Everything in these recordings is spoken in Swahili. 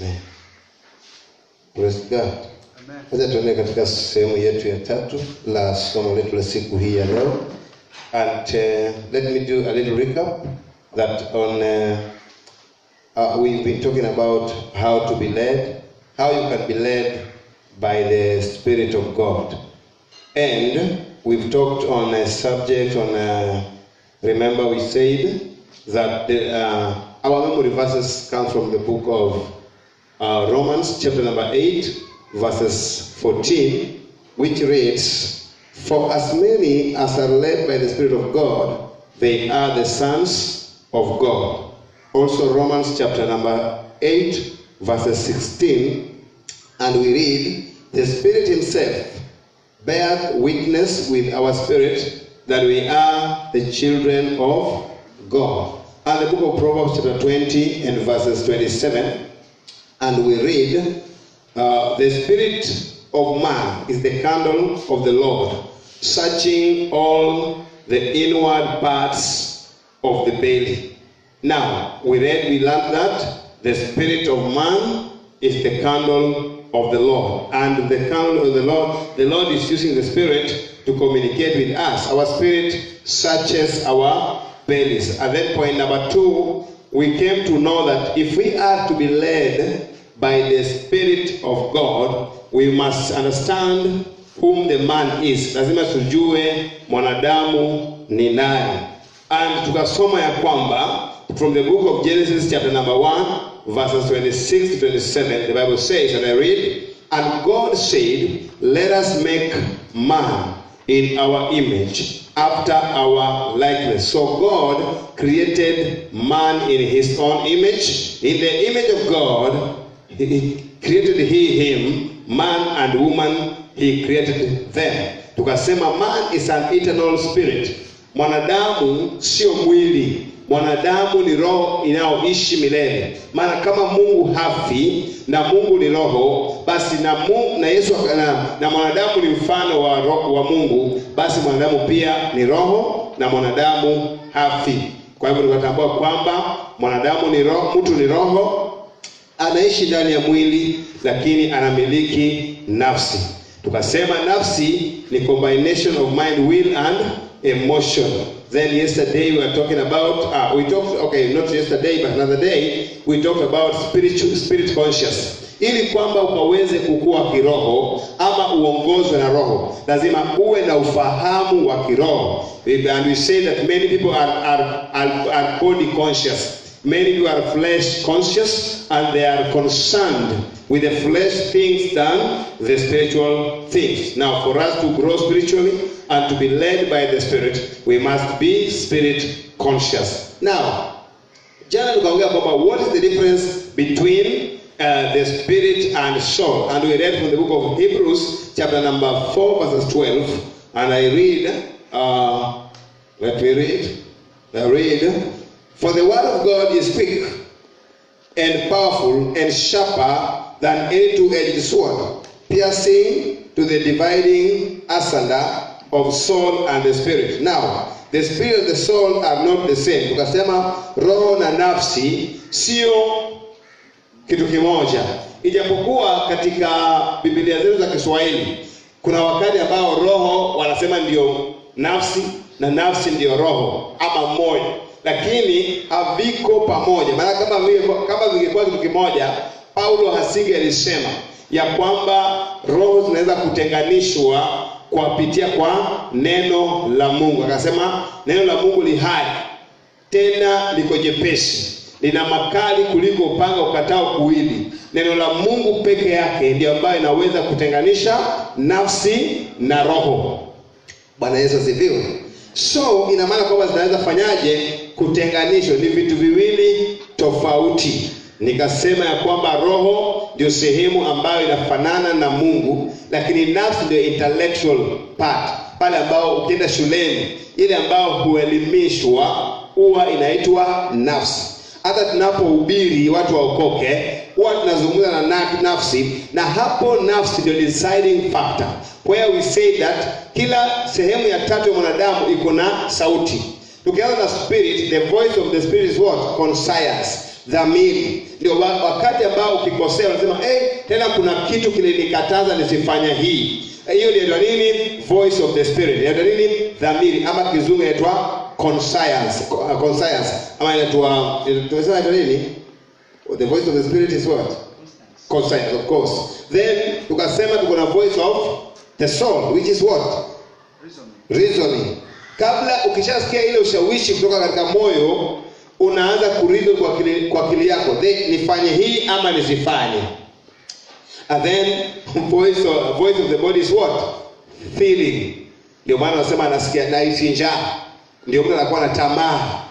Amen. Praise God. Amen. Sasa tuende katika sehemu yetu ya tatu la somo letu la siku hii ya leo. And let me do a little recap that on we've been talking about how to be led, how you can be led by the Spirit of God. And we've talked on a subject on remember we said that our memory verses come from the book of Romans chapter number 8 verses 14, which reads, "For as many as are led by the Spirit of God, they are the sons of God." Also Romans chapter number 8 verses 16, and we read, "The Spirit himself beareth witness with our spirit that we are the children of God." And the book of Proverbs chapter 20 and verses 27, and we read, "The spirit of man is the candle of the Lord, searching all the inward parts of the belly." Now, we learned that the spirit of man is the candle of the Lord. And the candle of the Lord is using the Spirit to communicate with us. Our spirit searches our bellies. At that point number 2, we came to know that if we are to be led by the Spirit of God, we must understand whom the man is. Lazima tujue mwanadamu ni nani. And tukasoma ya kwamba from the book of Genesis chapter number 1 verses 26 to 27, the Bible says, and I read, "And God said, let us make man in our image, after our likeness." So God created man in his own image. In the image of God, he created him, man and woman, he created them. Tukasema man is an eternal spirit. Mwanadamu sio mwili. Mwanadamu ni roho inayoishi milele. Maana kama Mungu hafi na Mungu ni roho, basi na Yesu na mwanadamu ni mfano wa Mungu, basi mwanadamu pia ni roho na mwanadamu hafi. Kwa hivyo tunatambua kwamba mwanadamu ni roho, mtu ni roho, anaishi ndani ya mwili lakini anamiliki nafsi. Tukasema nafsi ni combination of mind, will and emotion. Then yesterday we were talking about not yesterday but another day we talked about spirit conscious. Ili kwamba ukaweze kukua kiroho ama uongozwe na roho, lazima uwe na ufahamu wa kiroho. And we say that many people are body conscious. Many people are flesh conscious, and they are concerned with the flesh things than the spiritual things. Now, for us to grow spiritually and to be led by the Spirit, we must be spirit conscious. Now, jana tukaongea kwamba what is the difference between the spirit and soul, and we read from the book of Hebrews chapter number 4 verses 12, and I read, let me read, I read, "For the word of God is quick and powerful and sharper than any two-edged sword, piercing to the dividing asunder of soul and the spirit." Now, the spirit and the soul are not the same. Tukasema roho na nafsi sio kitu kimoja. Ijapokuwa katika Biblia zetu za Kiswahili kuna wakati ambao roho wanasema ndio nafsi na nafsi ndio roho ama moyo, lakini haviko pamoja. Maana kama vingekuwa kitu kimoja, Paulo hasinge alisema ya kwamba roho zinaweza kutenganishwa kupitia kwa neno la Mungu. Akasema neno la Mungu li hai, tena liko jepesi, lina makali kuliko upanga ukatao kuwili. Neno la Mungu peke yake ndiyo ambayo inaweza kutenganisha nafsi na roho. Bwana Yesu asifiwe. So ina maana kwamba zinaweza fanyaje kutenganishwa? Ni vitu viwili tofauti. Nikasema ya kwamba roho ndio sehemu ambayo inafanana na Mungu, lakini nafsi ndio intellectual part, pale ambao ukienda shuleni ile ambao huelimishwa huwa inaitwa nafsi. Hata tunapohubiri watu waokoke huwa tunazungumza na nafsi, na hapo nafsi ndio deciding factor, where we say that kila sehemu ya tatu ya mwanadamu iko na sauti. Tukianza na spirit, the voice of the spirit is what? Conscience. dhamiri. Ndio wakati ambao ukikosea unasema tena kuna kitu kilinikataza nisifanye hii. Hiyo ndio nini? Voice of the spirit. Ndio nini? Dhamiri, ama kizungu inaitwa conscience. Conscience. Ama inaitwa nini? The voice of the spirit is what? Conscience, of course. Then tukasema tuko na voice of the soul, which is what? Reasoning. Kabla ukishasikia ile ushawishi kutoka katika moyo, unaanza kureason kwa akili yako, nifanye hii ama nisifanye. And then voice of the body is what? Feeling. Ndio maana wanasema anasikia nahisi njaa. Ndio mtu anakuwa na tamaa.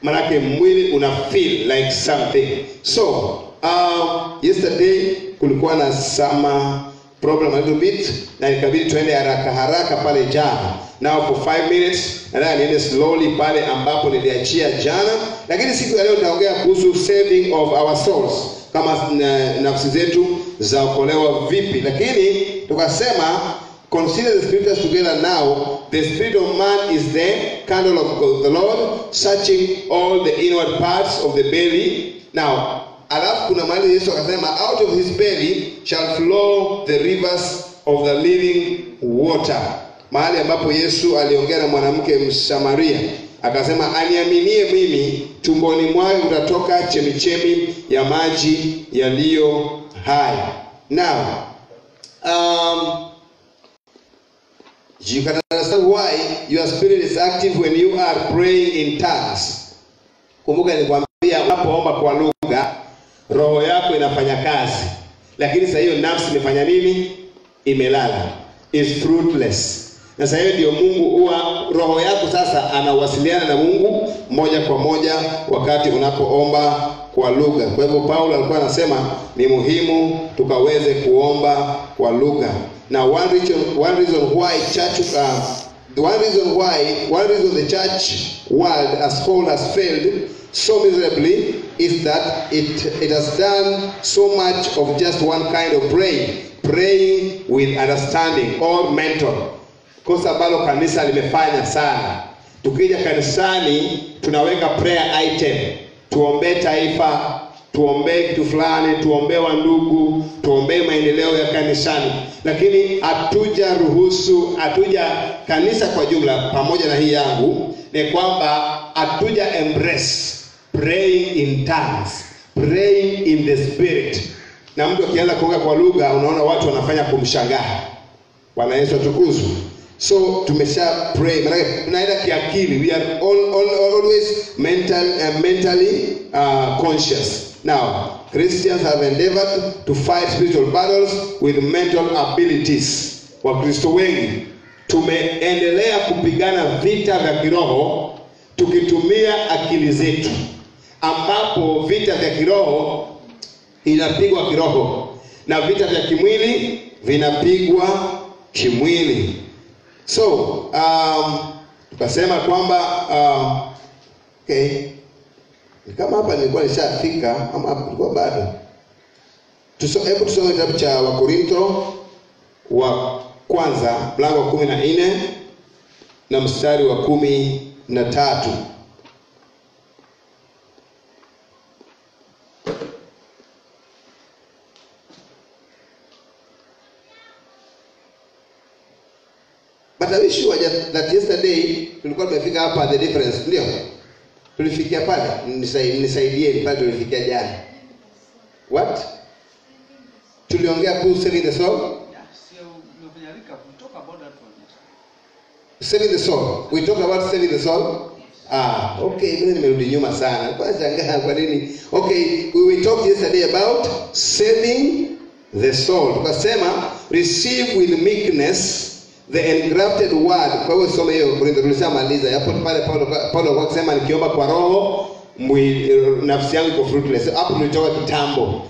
Maana mwili una feel like something. So, yesterday kulikuwa na some problem a little bit, na ikabidi tuende haraka pale jana. Now for 5 minutes, and then niende slowly pale ambapo niliachia jana. Lakini siku ya leo nitaongea kuhusu saving of our souls. Kama nafsi zetu zaokolewa vipi. Lakini tukasema consider the scriptures together now. The spirit of man is the candle of the Lord, searching all the inward parts of the belly. Now, alafu kuna mahali Yesu akasema, out of his belly shall flow the rivers of the living water. Mahali ambapo Yesu aliongea na mwanamke Msamaria, akasema, aniaminie mimi, tumboni mwake utatoka chemichemi ya maji yaliyo hai. Now, you can understand why your spirit is active when you are praying in tongues. Kumbuka nilikwambia unapoomba kwa lugha, roho yako inafanya kazi. Lakini sasa hiyo nafsi imefanya nini? Imelala. Is fruitless. Na sasa hiyo ndio Mungu huwa roho yako sasa anawasiliana na Mungu moja kwa moja wakati unapoomba kwa lugha. Kwa hivyo Paulo alikuwa anasema ni muhimu tukaweze kuomba kwa lugha. Now one reason why the church world as whole has failed so miserably is that it has done so much of just one kind of praying with understanding or mental. Kosa ambalo kanisa limefanya sana. Tukija kanisani tunaweka prayer item. Tuombe taifa, tuombe kitu fulani, tuombe wa ndugu, tuombe maendeleo ya kanisani. Lakini hatuja kanisa kwa jumla pamoja na hii yangu ni kwamba hatuja embrace praying in tongues, praying in the spirit. Na mtu akianza kuongea kwa lugha unaona watu wanafanya kumshangaa. Bwana Yesu atukuzwe. So tumesha pray, maana tunaenda kiakili. We are always mentally conscious. Now, Christians have endeavored to fight spiritual battles with mental abilities. Wakristo wengi tumeendelea kupigana vita vya kiroho tukitumia akili zetu, ambapo vita vya kiroho inapigwa kiroho na vita vya kimwili vinapigwa kimwili. So, tukasema kwamba okay, kama hapa nilikuwa nishafika ama nilikuwa bado. Hebu tusome kitabu cha Wakorintho wa kwanza mlango wa 14 na mstari wa 13. But I wish you were just that yesterday tulikuwa tumefika hapa the difference, ndio? Tulifikia pale, nisaidie pale tulifikia jana. What? Tuliongea kuhusu saving the soul? Saving the soul. We talked about saving the soul. Okay, mimi nimerudi nyuma sana. Kwa shangaa kwa nini? Okay, we talked yesterday about saving the soul. Tukasema receive with meekness the engrafted word. Kwa hiyo soma hiyo Korintho tulishamaliza. Hapo pale Paulo akasema nikiomba kwa roho nafsi yangu iko fruitless. Hapo tulitoka kitambo.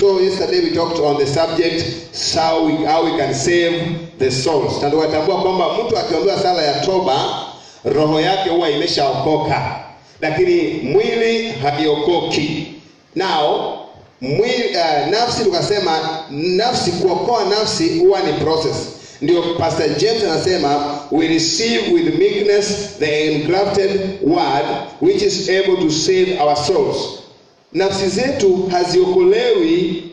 So yesterday we talked on the subject how we can save the souls. Tunatambua kwamba mtu akiomba sala ya toba roho yake huwa imeshaokoka, lakini mwili haiokoki. Now nafsi tukasema nafsi, kuokoa nafsi huwa ni process. Ndio Pastor James anasema we receive with meekness the engrafted word which is able to save our souls. nafsi zetu haziokolewi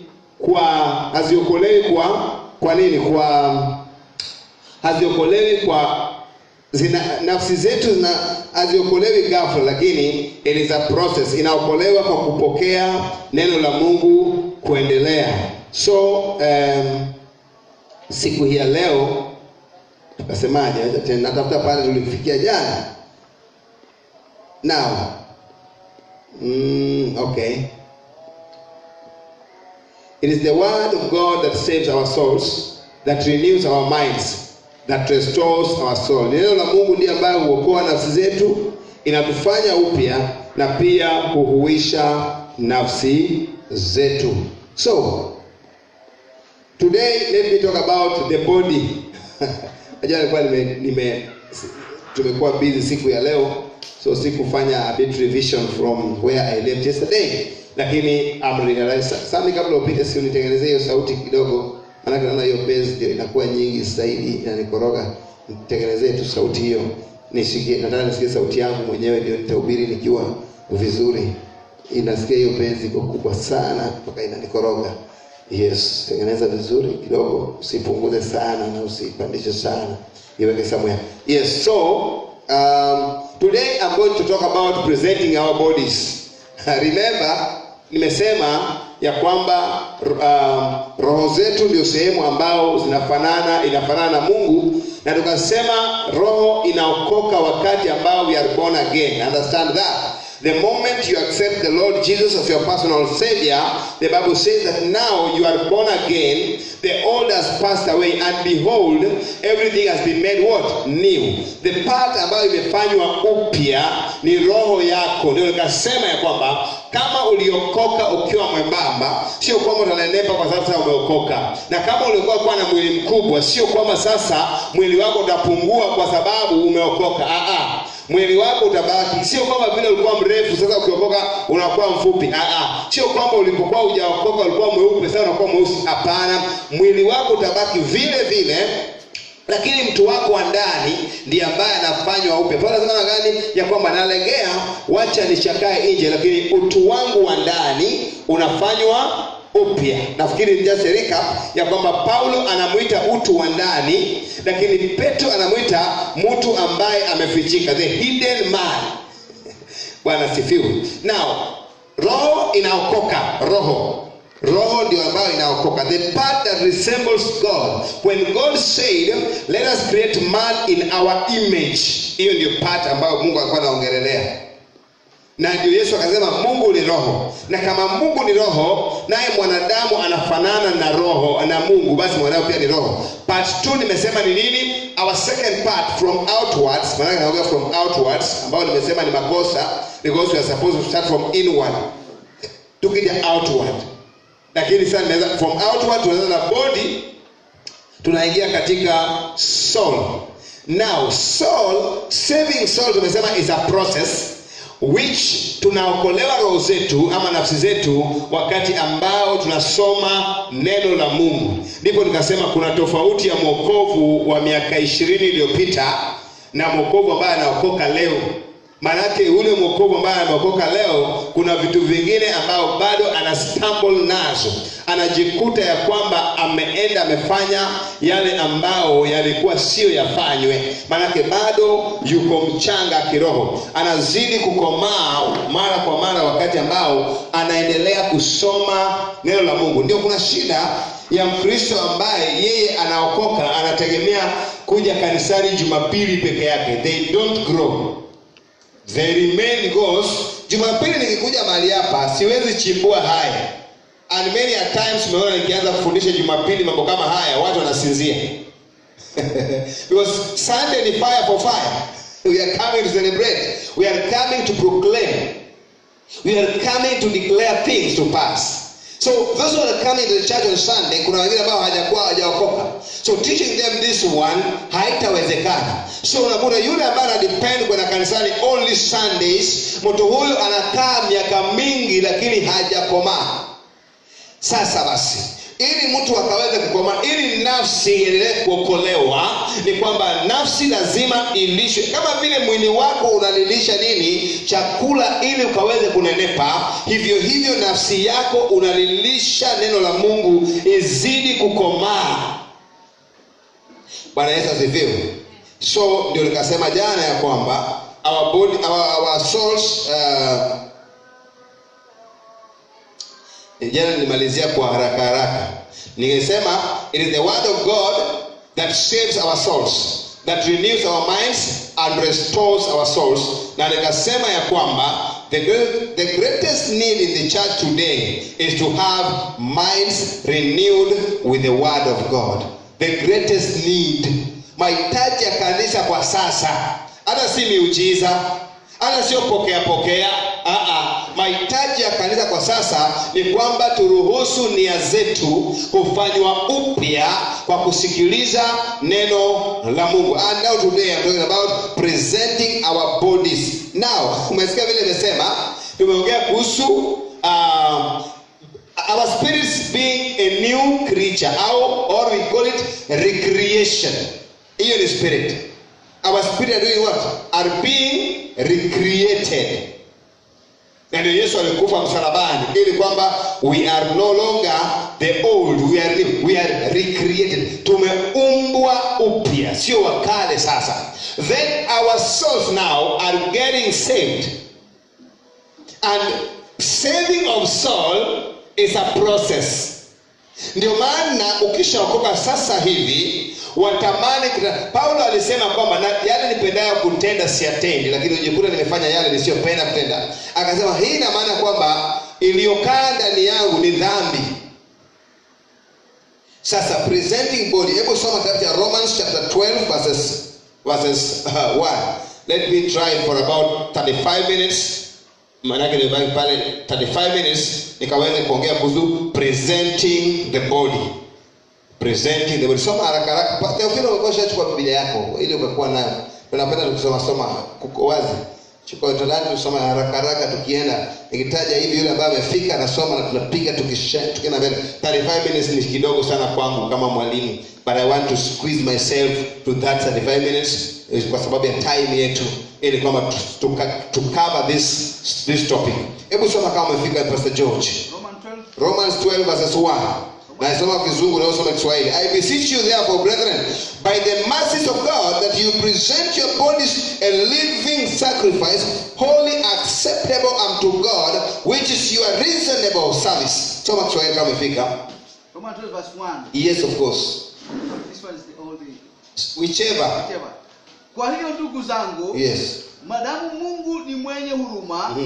nafsi zetu haziokolewi ghafla, lakini it is a process. Inaokolewa kwa kupokea neno la Mungu kuendelea. So siku hii ya leo tukasemaje? Natafuta pale tulifikia jana. Now okay. It is the word of God that saves our souls, that renews our minds, that restores our soul. Neno la Mungu ndiye ambaye huokoa nafsi zetu, inatufanya upya na pia kuhuisha nafsi zetu. So today let me talk about the body. Tumekuwa busy siku ya leo, so sikufanya a bit revision from where I left yesterday. Lakini I'm realized sasa kabla upite si unitengenezee hiyo sauti kidogo, maana naona hiyo bass ndio inakuwa nyingi zaidi inanikoroga. Nitengenezee tu sauti hiyo nisikie, nataka nisikie sauti yangu mwenyewe ndio nitahubiri nikiwa vizuri. Inasikia hiyo bass iko kubwa sana mpaka inanikoroga. Yes, tengeneza vizuri kidogo, usipunguze sana na usipandishe sana. Iweke somewhere. Yes, so today I'm going to talk about presenting our bodies. Remember, nimesema ya kwamba roho zetu ndio sehemu ambao inafanana na Mungu, na tukasema roho inaokoka wakati ambao we are born again. Understand that? The moment you accept the Lord Jesus as your personal Savior, the Bible says that now you are born again, the old has passed away, and behold, everything has been made what? New. The part ambayo imefanywa upya ni roho yako. Ndio nikasema ya kwamba kama uliokoka ukiwa mwembamba, sio kwamba utanenepa kwa sasa umeokoka. Na kama ulikuwa na mwili mkubwa, sio kwamba sasa mwili wako utapungua kwa sababu umeokoka. Mwili wako utabaki. Sio kwamba vile ulikuwa mrefu sasa ukiokoka unakuwa mfupi. Sio kwamba ulipokuwa hujaokoka ulikuwa mweupe sasa unakuwa mweusi. Hapana, mwili wako utabaki vile vile, lakini mtu wako wa ndani ndiye ambaye anafanywa upya. Paulo anasema gani? Ya kwamba nalegea, wacha nichakae nje, lakini utu wangu wa ndani unafanywa upya. Nafikiri just a recap ya kwamba Paulo anamuita utu wa ndani, lakini Petro anamuita mtu ambaye amefichika, the hidden man. Bwana sifiwe. Now, roho inaokoka, roho ndio ambayo inaokoka, the part that resembles God. When God said, let us create man in our image, hiyo ndio part ambayo Mungu alikuwa anaongelelea. Na ndio Yesu akasema Mungu ni roho. Na kama Mungu ni roho, naye mwanadamu anafanana na roho na Mungu, basi mwanadamu pia ni roho. Part 2 nimesema ni nini? Our second part, from outwards. Maana naongea from outwards, ambao nimesema ni makosa, because we are supposed to start from inward tukija outward. Lakini sasa nimeweza from outward tunaanza na body, tunaingia katika soul. Now soul, saving soul tumesema is a process which tunaokolewa roho zetu ama nafsi zetu wakati ambao tunasoma neno la Mungu. Ndipo nikasema kuna tofauti ya mwokovu wa miaka 20 iliyopita na mwokovu ambaye anaokoka leo. Manake ule mwokovu ambaye anaokoka leo kuna vitu vingine ambao bado anastumble nazo. Anajikuta ya kwamba amefanya yale ambao yalikuwa sio yafanywe. Manake bado yuko mchanga kiroho. Anazidi kukomaa mara kwa mara wakati ambao anaendelea kusoma neno la Mungu. Ndio kuna shida ya Mkristo ambaye yeye anaokoka, anategemea kuja kanisani Jumapili peke yake. They don't grow. They remain goes. Jumapili nikikuja mahali hapa siwezi chimbua haya. And many a times umeona nikianza kufundisha Jumapili mambo kama haya watu wanasinzia. Because Sunday ni fire for fire. We are coming to celebrate. We are coming to proclaim. We are coming to declare things to pass. So those who are coming to the church on Sunday, kuna wengine ambao hawajaokoka. So teaching them this one haitawezekana. So unakuta yule ambaye anadepend kwa kanisani only Sundays, mtu huyu anakaa miaka mingi lakini hajakomaa. Sasa basi, ili mtu akaweze kukoma, ili nafsi iendelee kuokolewa, ni kwamba nafsi lazima ilishwe. Kama vile mwili wako unalilisha nini? Chakula, ili ukaweze kunenepa, hivyo nafsi yako unalilisha neno la Mungu izidi kukomaa. Bwana Yesu asifiwe. So ndio nikasema jana ya kwamba our body, our souls, jana nilimalizia kwa haraka. Ningesema it is the word of God that saves our souls, that renews our minds and restores our souls. Na nikasema ya kwamba the greatest need in the church today is to have minds renewed with the word of God. The greatest need. Mahitaji ya kanisa kwa sasa, hata si miujiza, hata sio pokea. Mahitaji ya kanisa kwa sasa ni kwamba turuhusu nia zetu kufanywa upya kwa kusikiliza neno la Mungu. And now today I'm talking about presenting our bodies. Now, umesikia vile nimesema, tumeongea kuhusu our spirits being a new creature, or we call it recreation. Hiyo ni spirit. Our spirit are doing what? Are being recreated. Na ndio Yesu alikufa msalabani ili kwamba we are no longer the old, we are recreated. Tumeumbwa upya, sio wakale sasa. Then our souls now are getting saved. And saving of soul is a process. Ndio maana ukishaokoka sasa hivi watamani Paulo alisema kwamba yale nipendayo kutenda siyatendi, lakini ujikuta nimefanya yale nisiyopenda kutenda. Akasema hii ina maana kwamba iliyokaa ndani yangu ni dhambi. Sasa presenting body, hebu soma katika Romans chapter 12 verses 1. Let me try for about 35 minutes. Maana nimebaki pale 35 minutes nikaweza kuongea kuhusu presenting the body. Presenting the body. Soma haraka. Pata ufilo ukishachukua Biblia yako ili umekuwa nayo. Tunapenda tukisoma kuko wazi. Chukua talani tusoma haraka tukienda. Nikitaja hivi yule ambaye amefika anasoma na tunapiga tukienda mbele. 35 minutes ni kidogo sana kwangu kama mwalimu. But I want to squeeze myself to that 35 minutes kwa sababu ya time yetu ili kwamba to cover this topic. Hebu soma kama umefika Pastor George. Romans 12 verses 1. Na soma Kizungu na soma Kiswahili. I beseech you therefore, brethren, by the mercies of God, that you present your bodies a living sacrifice, wholly acceptable unto God, which is your reasonable service. Soma Kiswahili kama umefika. Romans 12 verse 1. Yes, of course. This one is the old. Whichever. Kwa hiyo ndugu zangu, yes, madamu Mungu ni mwenye huruma,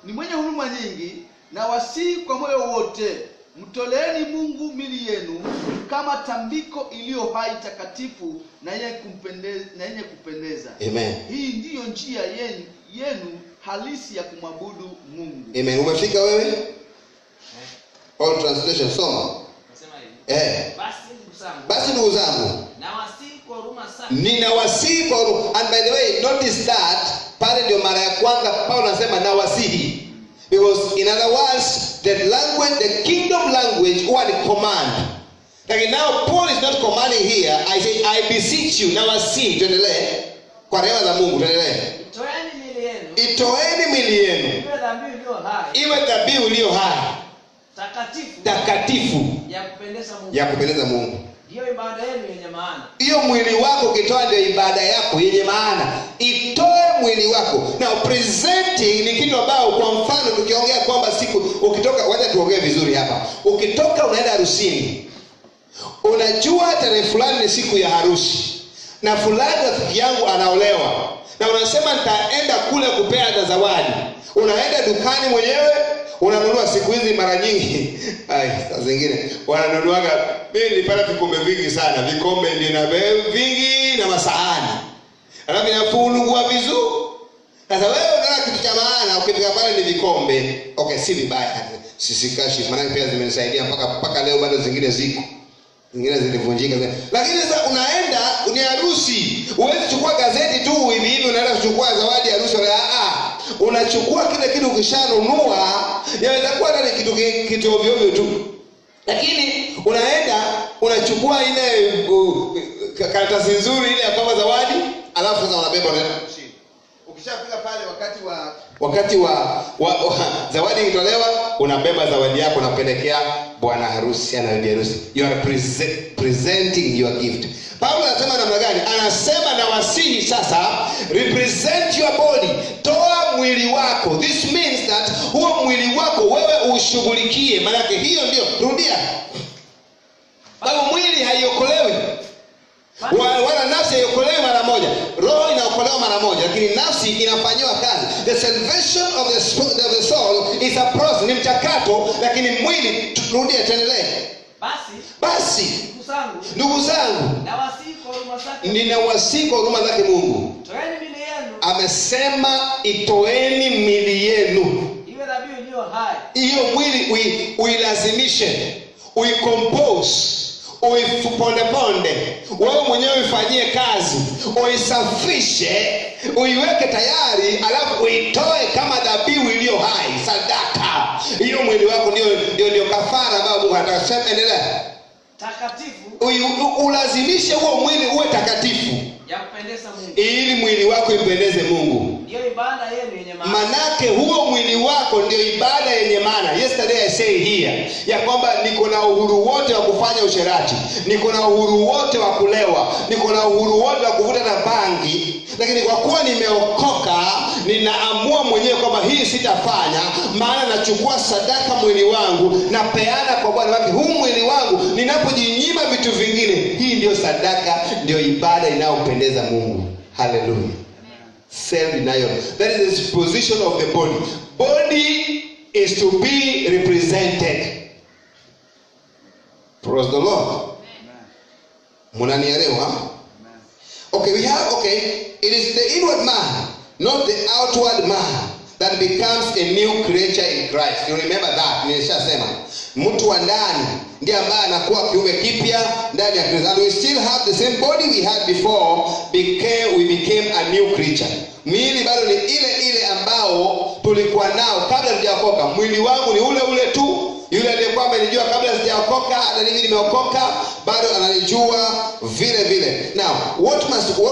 ni mwenye huruma nyingi, na wasihi kwa moyo wote, mtoleeni Mungu mili yenu kama tambiko iliyo hai, takatifu na yenye kupendeza. Amen. Hii ndiyo njia yenu halisi ya kumwabudu Mungu. Amen. Umefika wewe? All translation soma. Nasema hivi. Basi ndugu zangu, ninawasihi kwa huruma. And by the way, notice that pale ndio mara ya kwanza Paulo anasema nawasihi. Because in other words, the language, the kingdom language was a command. Like now Paul is not commanding here. I say I beseech you. Nawasihi. Tuendelee. Kwa rehema za Mungu tuendelee. Itoeni mili yenu. Iwe dhabihu iliyo hai. Takatifu. Ya kupendeza Mungu. Hiyo ibada yenu yenye maana. Hiyo mwili wako ukitoa ndio ibada yako yenye maana. Itoe mwili wako. Now presenting ni kitu ambao kwa mfano tukiongea kwamba siku ukitoka, wacha tuongee vizuri hapa. Ukitoka unaenda harusini. Unajua tarehe fulani ni siku ya harusi. Na fulani rafiki yangu anaolewa. Na unasema nitaenda kule kupea zawadi. Unaenda dukani mwenyewe, unanunua siku hizi mara nyingi. Saa zingine wananunuaga, mimi nilipata vikombe vingi sana. Vikombe ndio na vingi na masahani. Alafu inafungwa vizuri. Sasa wewe unaona kitu cha maana, ukifika pale ni vikombe. Okay, si vibaya. Sisikashi, maana pia zimenisaidia mpaka leo bado zingine ziko. Zingine zilivunjika. Lakini sasa unaenda ni harusi. Huwezi kuchukua gazeti tu hivi unaenda kuchukua zawadi ya harusi. Unachukua kile kitu ukishanunua, yaweza kuwa ni kitu ovyo ovyo tu. Lakini unaenda unachukua ile karatasi nzuri ile kama zawadi, alafu sasa unabeba unaenda kushini. Ukishafika pale wakati wa zawadi ikitolewa, unabeba zawadi yako unapelekea bwana harusi na bibi harusi. You are presenting your gift. Paulo anasema namna gani? Anasema na wasihi sasa, represent your body. Toa mwili wako. This means that huo mwili wako wewe ushughulikie. Maana yake hiyo ndio, rudia. Sababu mwili haiokolewi. Wala nafsi haiokolewi mara moja. Roho inaokolewa mara moja, lakini nafsi inafanywa kazi. The salvation of the soul is a process, ni mchakato, lakini mwili, rudia, tuendelee. Basi ndugu zangu, ninawasihi kwa huruma zake Mungu. Amesema itoeni miili yenu. Hiyo mwili uilazimishe, uicompose, uipondeponde, wewe mwenyewe uifanyie kazi, uisafishe, uiweke tayari, alafu uitoe kama dhabihu iliyo hai, sadaka. Hiyo mwili wako ndio kafara ambayo Mungu anataka. Endelea. Takatifu. Ulazimishe huo mwili uwe takatifu, ya kupendeza Mungu, ili mwili wako impendeze Mungu. Ndio ibada yenu yenye maana. Manake huo mwili wako ndio ibada yenye maana. Yesterday I said here ya kwamba niko na uhuru wote wa kufanya usherati, niko na uhuru wote wa kulewa, niko na uhuru wote wa kuvuta na bangi, lakini kwa kuwa nimeokoka, ninaamua mwenyewe kwamba hii sitafanya, maana nachukua sadaka mwili wangu na peana kwa Bwana wake. Huu mwili wangu ninapojinyima vitu vingine, hii ndio sadaka, ndio ibada inayopendeza Mungu. Hallelujah. Self-denial. That is the position of the body. Body is to be represented. Praise the Lord. Munanielewa? Okay, it is the inward man, not the outward man, that becomes a new creature in Christ. You remember that? Nilishasema. Mtu wa ndani ndiye ambaye anakuwa kiumbe kipya ndani ya Kristo. And we still have the same body we had before, we became a new creature. Mwili bado ni ile ambao tulikuwa nao kabla tujaokoka. Mwili wangu ni ule tu. Yule aliyekuwa amenijua kabla sijaokoka, hata mimi nimeokoka, bado ananijua vile. Now, what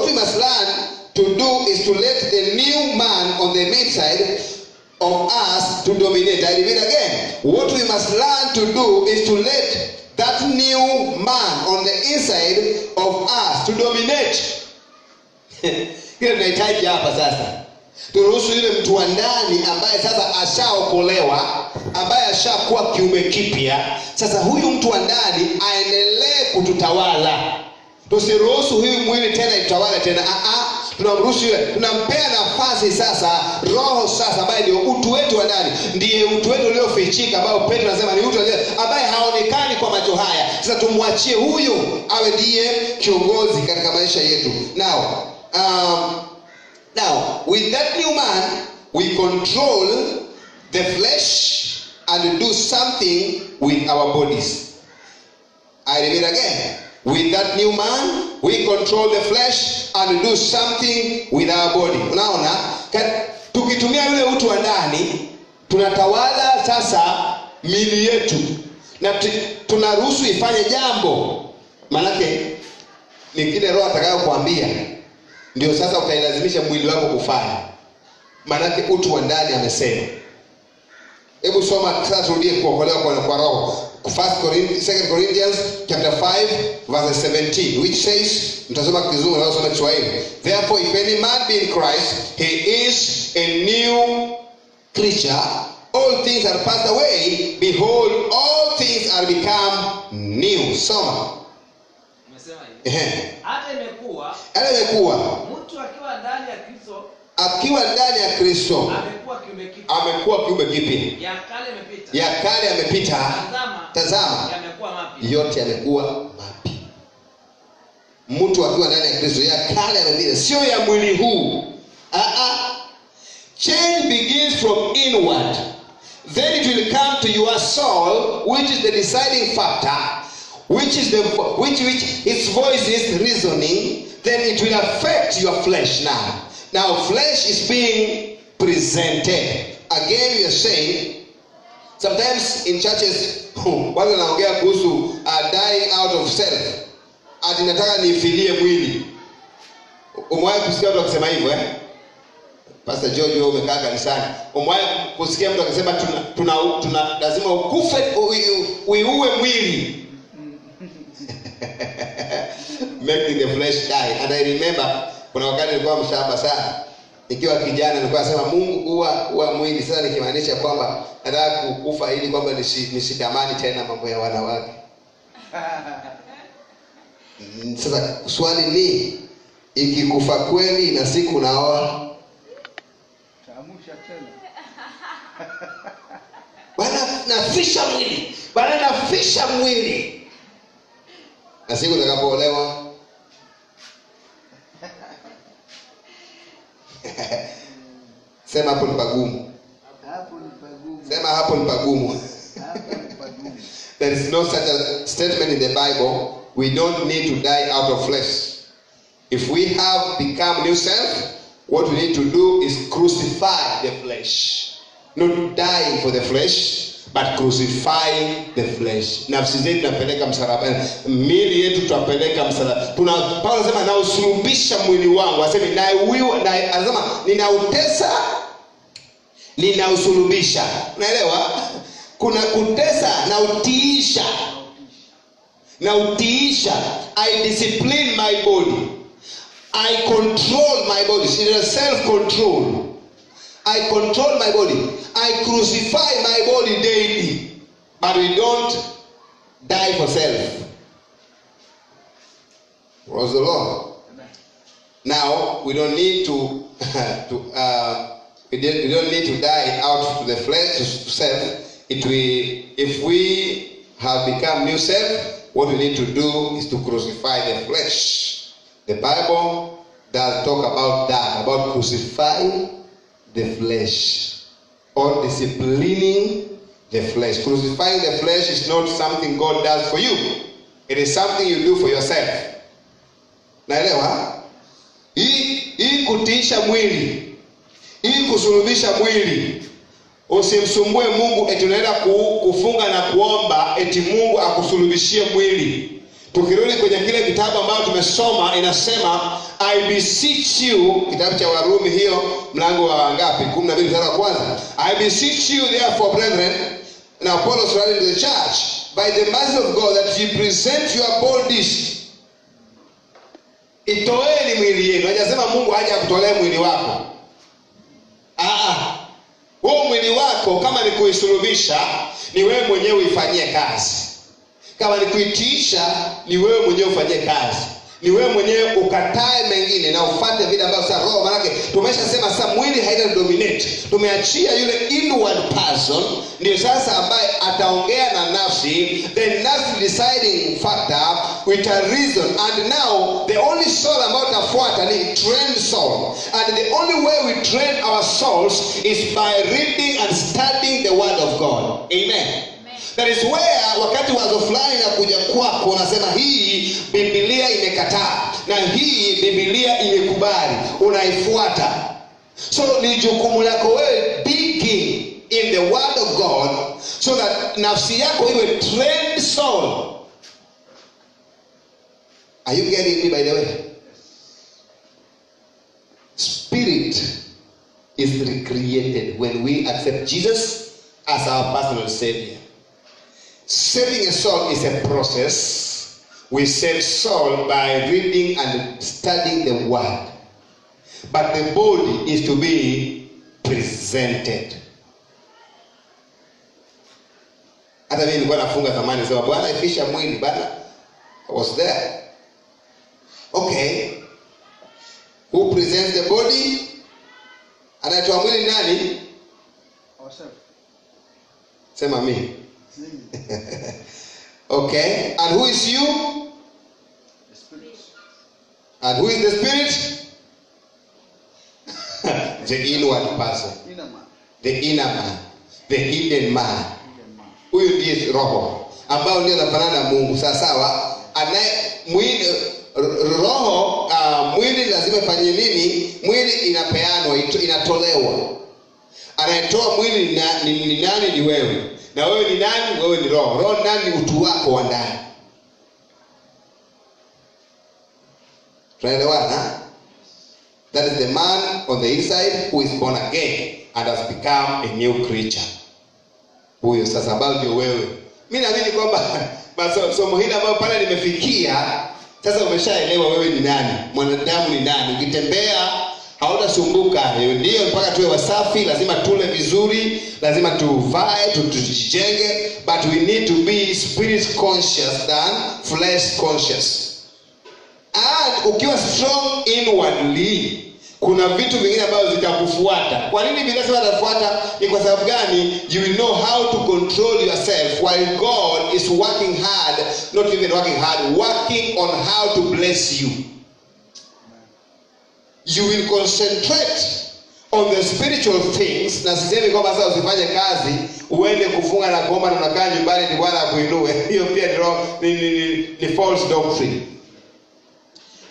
we must learn to do is to let the new man on the inside of us to dominate. I repeat again. What we must learn to do is to let that new man on the inside of us to dominate. Hilo tunahitaji hapa sasa. Turuhusu yule mtu wa ndani ambaye sasa ashaokolewa, ambaye ashakuwa kiumbe kipya, sasa huyu mtu wa ndani aendelee kututawala. Tusiruhusu huyu mwili tena itawale tena. Tunamruhusu yule, tunampea nafasi sasa, roho sasa ambaye ndio utu wetu wa ndani, ndiye utu wetu uliofichika, ambao Petro anasema ni utu ambaye haonekani kwa macho haya. Sasa tumwachie huyu awe ndiye kiongozi katika maisha yetu. Now, with that new man, we control the flesh and do something with our bodies. I repeat again. With that new man, we control the flesh and do something with our body. Unaona? Tukitumia yule utu wa ndani, tunatawala sasa miili yetu. Na tunaruhusu ifanye jambo. Manake ni kile roho atakayokuambia, ndio sasa utailazimisha mwili wako kufanya. Manake utu wa ndani amesema. Hebu soma sasa, turudie kuokolewa kwa roho. 2 Corinthians chapter 5 verse 17, which says, mtasoma Kizungu na soma Kiswahili. Therefore, if any man be in Christ, he is a new creature. All things are passed away. Behold, all things are become new. Soma. Hata imekuwa mtu akiwa ndani ya Kristo amekuwa kiumbe kipya. Ya kale yamepita. Tazama yote yamekuwa mapya. Mtu akiwa ndani ya Kristo, ya kale yamepita, sio ya mwili huu. Change begins from inward. Then it will come to your soul, which is the deciding factor, which its voice is reasoning. Then it will affect your flesh now. Now flesh is being presented. Again we are saying, sometimes in churches Watu wanaongea kuhusu dying out of self. Ati nataka nifilie mwili. Umewahi kusikia watu wakisema hivyo Pastor George, wewe umekaa kanisani. Umewahi kusikia mtu akisema tuna lazima ukufe uiue mwili. Making the flesh die. And I remember kuna wakati nilikuwa mshamba sana. Nikiwa kijana nilikuwa nasema Mungu uwa mwili. Sasa nikimaanisha kwamba nataka kukufa ili kwamba nisitamani tena mambo ya wanawake. Sasa swali ni ikikufa kweli na siku naoa tamusha tena. Bwana nafisha mwili. Bwana nafisha mwili. Na siku nitakapoolewa sema hapo ni pagumu. Sema hapo ni pagumu. There is no such a statement in the Bible. We don't need to die out of flesh. If we have become new self, what we need to do is crucify the flesh. Not dying for the flesh, but crucifying the flesh. Nafsi zetu tunapeleka msalabani. Miili yetu tunapeleka msalabani. Paulo anasema na usulubisha mwili wangu. Anasema ninautesa, ninausulubisha. Unaelewa? Kuna kutesa na utiisha. Na utiisha. I discipline my body. I control my body. It is self-control. I control my body. I crucify my body daily. But we don't die for self. Praise the Lord. Now we don't need to we don't need to die out to the flesh, to self. If we have become new self, what we need to do is to crucify the flesh. The Bible does talk about that, about crucifying the flesh or disciplining the flesh. Crucifying the flesh is not something God does for you. It is something you do for yourself. Naelewa? Hii kutiisha mwili, hii kusulubisha mwili. Usimsumbue Mungu eti unaenda kufunga na kuomba eti Mungu akusulubishie mwili. Tukirudi kwenye kile kitabu ambacho tumesoma inasema I beseech you, kitabu cha Warumi hiyo mlango wa ngapi? 12 mstari wa kwanza. I beseech you therefore brethren, now Paul is writing to the church, by the mercy of God, that you present your bodies. Itoeni mwili yenu. Hajasema Mungu haja kutolea mwili wako. Wewe mwili wako kama ni kuisulubisha ni wewe mwenyewe uifanyie kazi. Kama ni kuitiisha ni wewe mwenyewe ufanyie kazi. Ni wewe mwenyewe ukatae mengine na ufuate vile ambavyo sasa roho, maana tumeshasema sasa mwili haina dominate. Tumeachia yule inward person ndio sasa ambaye ataongea na nafsi, the nafsi deciding factor with a reason, and now the only soul ambayo tafuata ni trained soul, and the only way we train our souls is by reading and studying the word of God. Amen. That is where wakati wazo fulani na kuja kwako unasema hii Biblia imekataa na hii Biblia imekubali, unaifuata. So ni jukumu lako wewe digging in the word of God so that nafsi yako iwe trained soul. Are you getting me by the way? Spirit is recreated when we accept Jesus as our personal Savior. Saving a soul is a process. We save soul by reading and studying the word. But the body is to be presented. Hata mimi nilikuwa nafunga zamani sema Bwana ifisha mwili bana. I was there. Okay. Who presents the body? Anatoa mwili nani? Ourselves. Sema mimi. Okay. And who is you? The Spirit. And who is the Spirit? The inward person. Inner man. The inner man. The hidden man. Huyu ndiye roho ambao ndio anafanana na Mungu. Sawa? Mwili roho mwili lazima ifanye nini? Mwili inapeanwa, inatolewa. Anayetoa mwili ni nani? Ni wewe. Na wewe ni nani? Wewe ni roho. Roho nani? Ni utu wako wa ndani. Tunaelewana? That is the man on the inside who is born again and has become a new creature. Huyo sasa ambao ndio wewe. Mimi naamini kwamba somo hili ambalo pale limefikia sasa umeshaelewa wewe ni nani, mwanadamu ni nani. Ukitembea hautasumbuka. Ndio mpaka tuwe wasafi, lazima tule vizuri, lazima tuvae, tujijenge, but we need to be spirit conscious than flesh conscious. And ukiwa strong inwardly, kuna vitu vingine ambavyo zitakufuata. Kwa nini Biblia inasema zitafuata? Ni kwa sababu gani? You will know how to control yourself while God is working hard, not even working hard, working on how to bless you. You will concentrate on the spiritual things. Na sisemi kwamba sasa usifanye kazi uende kufunga na kuomba na unakaa nyumbani ni Bwana akuinue. Hiyo pia ni false doctrine.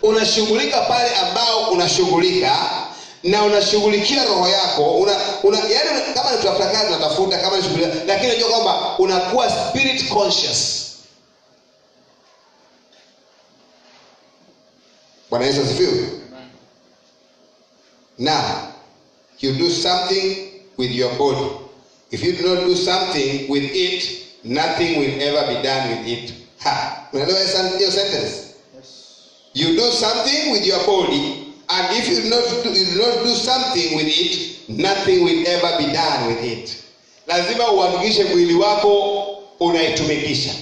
Unashughulika pale ambao unashughulika na unashughulikia roho yako. Yaani kama unatafuta kazi unatafuta, kama unashughulika, lakini unajua kwamba unakuwa spirit conscious. Bwana Yesu asifiwe. Now, you do something with your body. If you do not do something with it, nothing will ever be done with it. Unaelewa hiyo sentence? You do something with your body, and if you do not do something with it, nothing will ever be done with it. Lazima uhakikishe mwili wako unaitumikisha.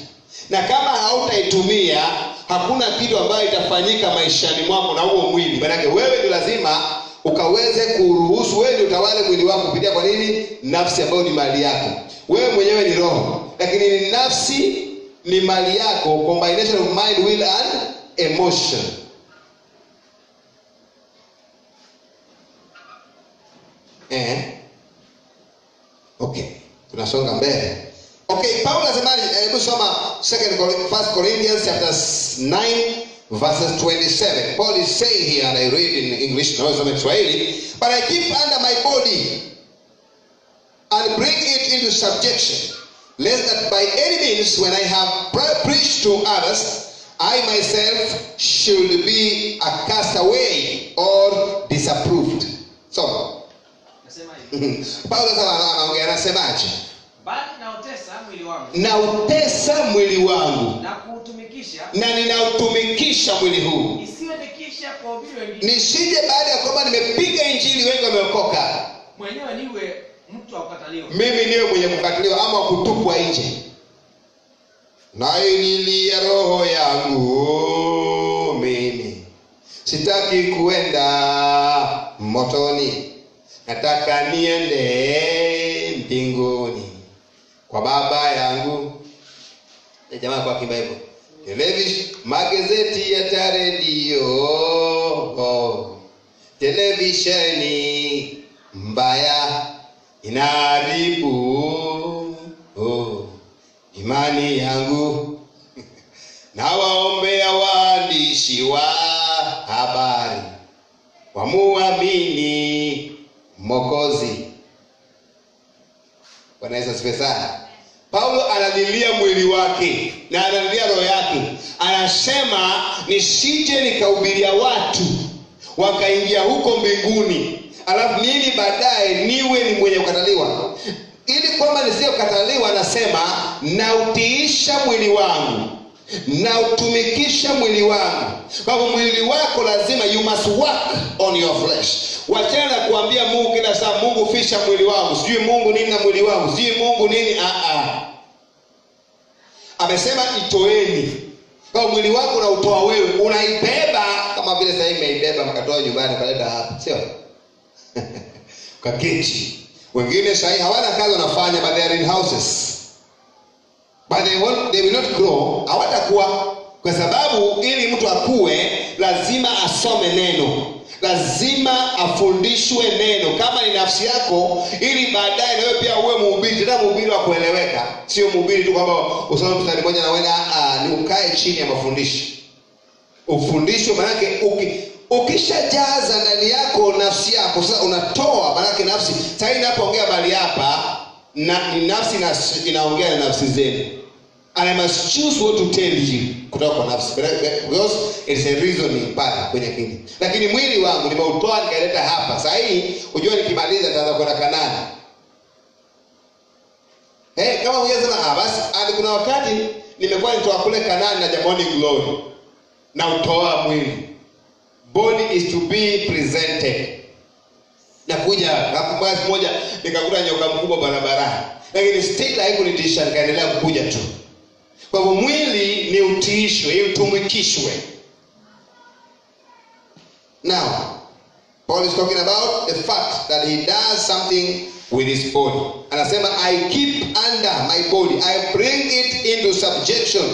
Na kama hautaitumia, hakuna kitu ambayo itafanyika maishani mwako na huo mwili. Maana wewe ndio lazima ukaweze kuruhusu, wewe ndio utawale mwili wako kupitia kwa nini? Nafsi ambayo ni mali yako. Wewe mwenyewe ni roho, lakini ni nafsi ni mali yako, combination of mind, will and emotion. Okay, tunasonga mbele. Okay, Paulo anasemaje? Hebu soma 1 Corinthians chapter 9 verses 27. Paul is saying here, and I read in English, no, some Swahili, but I keep under my body and bring it into subjection, lest that by any means when I have preached to others, I myself should be a castaway or disapproved. So, Paulo anaongea anasemaje? Bali nautesa mwili wangu. Nautesa mwili wangu. Na kuutumikisha. Na ninautumikisha mwili huu. Isiwe nikisha kuhubiri wengine. Nisije baada ya kwamba nimepiga injili wengi wameokoka. Mwenyewe niwe mtu wa kukataliwa. Mimi niwe mwenye kukataliwa ama kutupwa nje. Na ililia roho yangu mimi, sitaki kuenda motoni, nataka niende mbinguni kwa baba yangu. Jamaa kwa Kibible, television, magazeti ya redio, televisheni mbaya inaharibu imani yangu. Na waombea waandishi wa habari wamuamini Mwokozi. Bwana Yesu asifiwe sana. Paulo analilia mwili wake na analilia roho yake. Anasema nisije nikahubiria watu wakaingia huko mbinguni, alafu mimi baadaye niwe ni mwenye kukataliwa. Ili kwamba nisije kukataliwa, anasema nautiisha mwili wangu, nautumikisha mwili wangu. Kwa hivyo mwili wako lazima, you must work on your flesh. Wachana na kuambia Mungu kila saa, Mungu fisha mwili wangu, sijui Mungu nini na mwili wangu, sijui Mungu nini. Amesema itoeni. Kwa mwili wako unautoa wewe, unaibeba kama vile sasa hivi umeibeba mkatoa nyumbani kaleta hapa, sio? Kaketi. Wengine sasa hawana kazi wanafanya, but they are in houses. But they will not grow. Hawatakuwa, kwa sababu ili mtu akue lazima asome neno. Lazima afundishwe neno kama ni nafsi yako, ili baadaye na wewe pia uwe mhubiri, tena mhubiri wa kueleweka. Sio mhubiri tu kwamba usome mstari mmoja na wewe ni ukae chini ya mafundisho. Ufundishwe, maana yake ukishajaza ndani yako nafsi yako, sasa unatoa, maana nafsi sasa inapoongea bali hapa na nafsi inaongea na nafsi zenu. And I must choose what to tell you kutoka kwa nafsi, because it's a reasoning part kwenye akili. Lakini mwili wangu nimeutoa nikaleta hapa. Sasa hii unajua nikimaliza nitaanza kwenda Kanaani. Kama ungesema basi kuna wakati nimekuwa nitoa kule Kanaani na Morning Glory na utoa mwili. Body is to be presented. Na kuja hapo moja nikakuta nyoka mkubwa barabarani. Lakini still haikunitisha, nikaendelea kukuja tu. Kwa hivyo mwili ni utiishwe, utumikishwe. Now, Paul is talking about the fact that he does something with his body. Anasema I keep under my body. I bring it into subjection.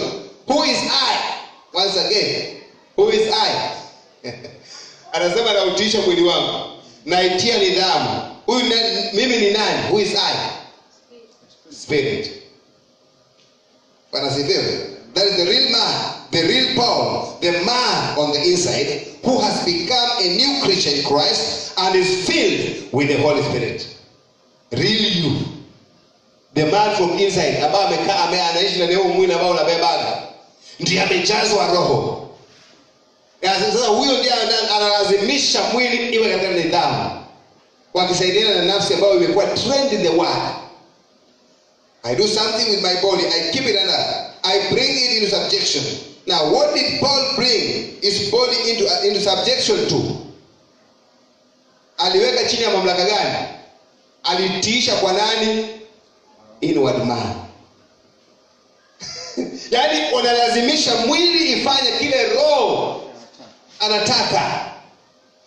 Who is I? Once again, who is I? Anasema na utiisha mwili wangu. Naitia nidhamu. Mimi ni nani? Who is I? Spirit. That is the real man, the real Paul, the man on the inside who has become a new creature in Christ and is filled with the Holy Spirit. Real you. The man from inside ambaye amekaa anaishi na leo mwili ambao unabebaga. Ndiye amejazwa roho. Sasa huyo ndiye analazimisha mwili iwe katika nidhamu. Wakisaidiana na nafsi ambayo imekuwa trained in the word. I do something with my body. I keep it under. I bring it into subjection. Now, what did Paul bring his body into subjection to? Aliweka chini ya mamlaka gani? Alitiisha kwa nani? Inward man. Yaani unalazimisha mwili ifanye kile roho anataka.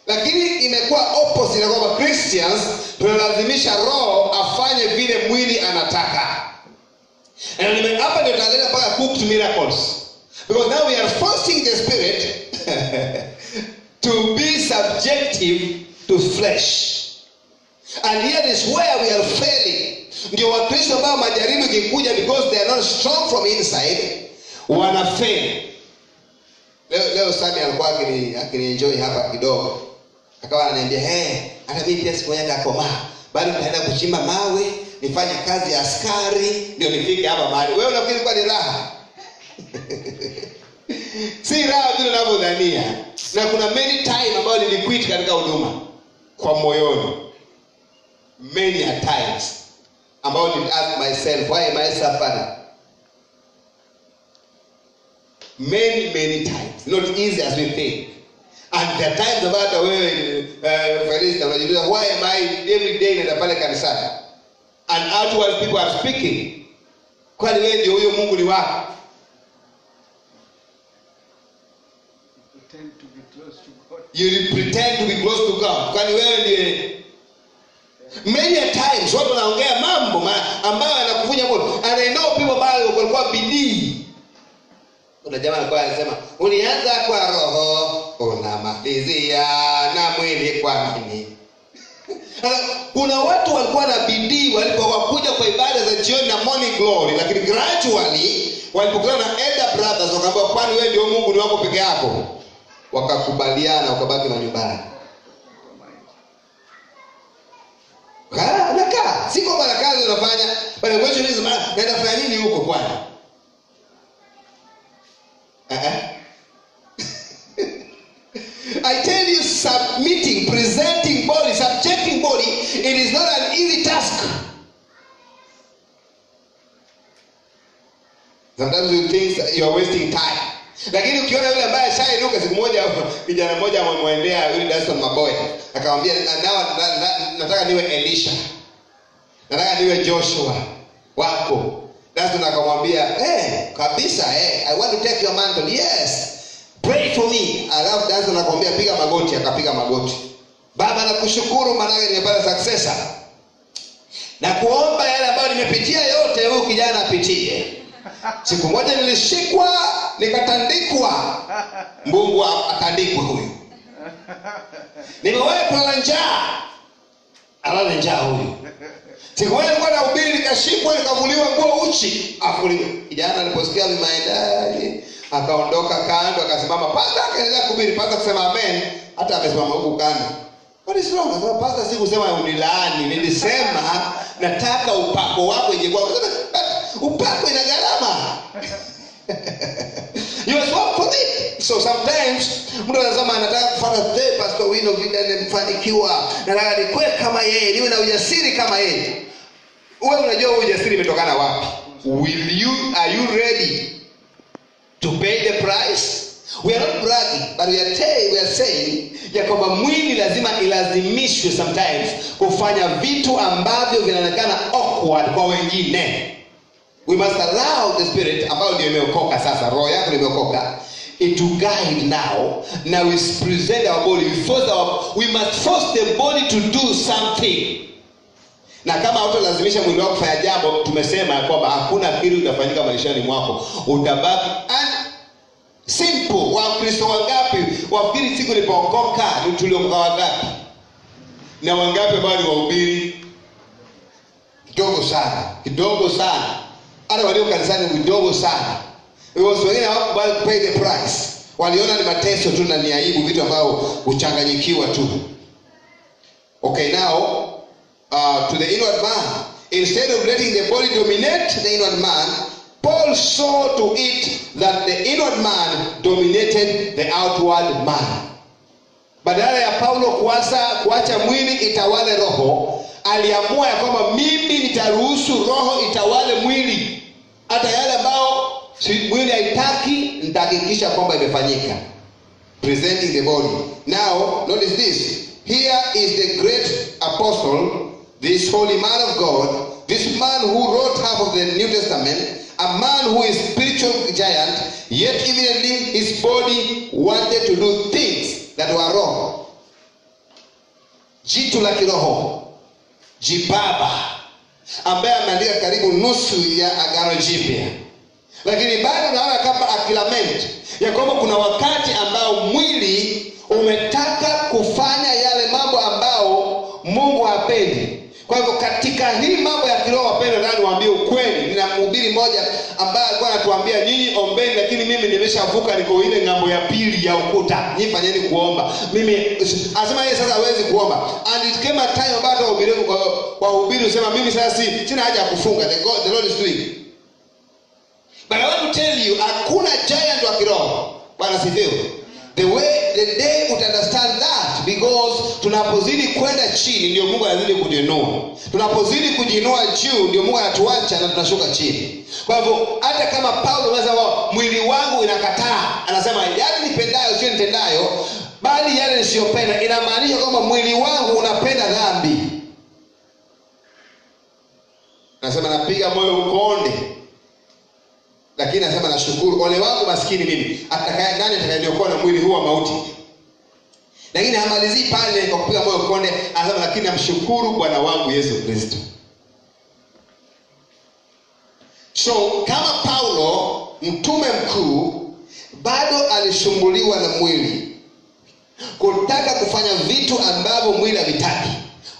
Lakini imekuwa opposite, na kwamba Christians tunalazimisha roho afanye vile mwili anataka. And hapa ndio tunaanza mpaka cooked miracles. Because now we are forcing the spirit to be subjective to flesh. And here is where we are failing. Ndio Wakristo ambao majaribu ikikuja because they are not strong from inside, wana fail. Leo Sami alikuwa akinienjoy hapa kidogo. Akawa ananiambia, hata mimi pia siku moja nitakomaa. Bali nitaenda kuchimba mawe, nifanye kazi ya askari, ndio nifike hapa mahali. Wewe unafikiri kwa ni raha? Si raha vile unavyodhania. Na kuna many time ambayo niliquit katika huduma kwa moyoni. Many a times ambayo I ask myself, why am I suffering? Many times. Not easy as we think. And there are times about the way why am I every day in the pale kanisani? And outward people are speaking. Kwani wewe ndio huyo Mungu ni wako? You pretend to be close to God. Kwani wewe ndiye. Many a times watu wanaongea mambo ambayo yanakuvunja moyo. And I know people ambao walikuwa bidii. Kuna jamaa alikuwa anasema, "Ulianza kwa roho, unamalizia na mwili kwa nini?" Kuna watu walikuwa na bidii walipokuja kwa ibada za jioni na Morning Glory, lakini gradually walipokutana na elder brothers wakaambia, "Kwani wewe ndio Mungu ni wako peke yako?" Wakakubaliana, wakabaki nyumbani. Nakaa, siko kwa kazi unafanya, bali question is, naenda fanya nini huko kwani? I tell you, submitting, presenting body, subjecting body, it is not an easy task. Sometimes you think you are wasting time. Lakini ukiona yule ambaye shainuka siku moja, kijana mmoja amemwendea yule Daston Maboy, akamwambia, nataka niwe Elisha. Nataka niwe Joshua wako. Daston akamwambia, kabisa, I want to take your mantle. Yes. Pray for me. Alafu Daston akamwambia, piga magoti. Akapiga magoti. Baba, nakushukuru maana nimepata successor. Na kuomba yale ambayo nimepitia yote huyu kijana apitie. Siku moja nilishikwa, nikatandikwa. Mungu atandikwe huyu. Nimewahi kulala njaa. Alala njaa huyu. Siku moja nilikuwa nahubiri, nikashikwa, nikavuliwa nguo uchi. Afuliwe. Kijana aliposikia maendeleo, akaondoka kando, akasimama. Pastor akaendelea kuhubiri. Pastor akasema amen. hata amesimama huko kando. What is wrong? Sasa pastor, si kusema unilaani, nilisema nataka upako wako ije kwa. Upako ina gharama. You must work for it. So sometimes mtu anasema anataka kufuata the pastor Wino vile nimefanikiwa, nataka nikue kama yeye, niwe na ujasiri kama yeye. Wewe unajua ujasiri umetokana wapi? Are you ready to pay the price? We are not bragging, but we are saying ya kwamba mwili lazima ilazimishwe sometimes kufanya vitu ambavyo vinaonekana awkward kwa wengine. We must allow the spirit ambao ndio imeokoka sasa, roho yako imeokoka, it to guide now. Now we present our body, we must force the body to do something. Na kama hutalazimisha mwili wako kufanya jambo, tumesema kwamba hakuna kitu kitafanyika maishani mwako. Utabaki simple. Wakristo wangapi wafikiri siku nilipookoka tuliokoka wangapi? Na wangapi ambao ni wahubiri? Kidogo sana. Hata walio kanisani kidogo sana. Wengine hawakubali pay the price. Waliona ni mateso tu na ni aibu, vitu ambao uchanganyikiwa tu. Okay, now to the inward man, instead of letting the body dominate the inward man, Paul saw to it that the inward man dominated the outward man. Badala ya Paulo kuacha mwili itawale roho, aliamua ya kwamba mimi nitaruhusu roho itawale mwili. Hata yale ambao mwili haitaki nitahakikisha kwamba imefanyika. Presenting the body. Now, notice this. Here is the great apostle, this holy man of God, this man who wrote half of the New Testament, a man who is spiritual giant, yet evidently his body wanted to do things that were wrong. Jitu la kiroho, jibaba, ambaye ameandika karibu nusu ya Agano Jipya. Lakini bado naona kama akilament ya kwamba kuna wakati ambao mwili umetaka kufanya yale mambo ambao Mungu hapendi. Kwa hivyo katika hii mambo ya kiroho, wapendwa, nani waambie ukweli. Nina mhubiri mmoja ambaye alikuwa anatuambia nyinyi ombeni, lakini mimi nimeshavuka, niko ile ngambo ya pili ya ukuta. Nyinyi fanyeni kuomba. Mimi asema yeye sasa hawezi kuomba. And it came a time about wahubiri usema mimi sasa sina haja ya kufunga. The Lord is doing. But I want to tell you, hakuna giant wa kiroho. Bwana sifiwe. The day would understand that, because tunapozidi kwenda chini ndio Mungu anazidi kujinua. Tunapozidi kujinua juu ndio Mungu anatuacha na tunashuka chini. Kwa hivyo hata kama Paulo anasema mwili wangu inakataa, anasema yale nipendayo sio nitendayo, bali yale nisiyopenda, inamaanisha kwamba mwili wangu unapenda dhambi. Anasema napiga moyo ukonde, lakini anasema nashukuru ole wangu maskini mimi, nani atakayeniokoa na mwili huu wa mauti. Lakini hamalizi pale kwa kupiga moyo konde, anasema lakini namshukuru Bwana wangu Yesu Kristo. So kama Paulo mtume mkuu bado alisumbuliwa na mwili, kutaka kufanya vitu ambavyo mwili havitaki.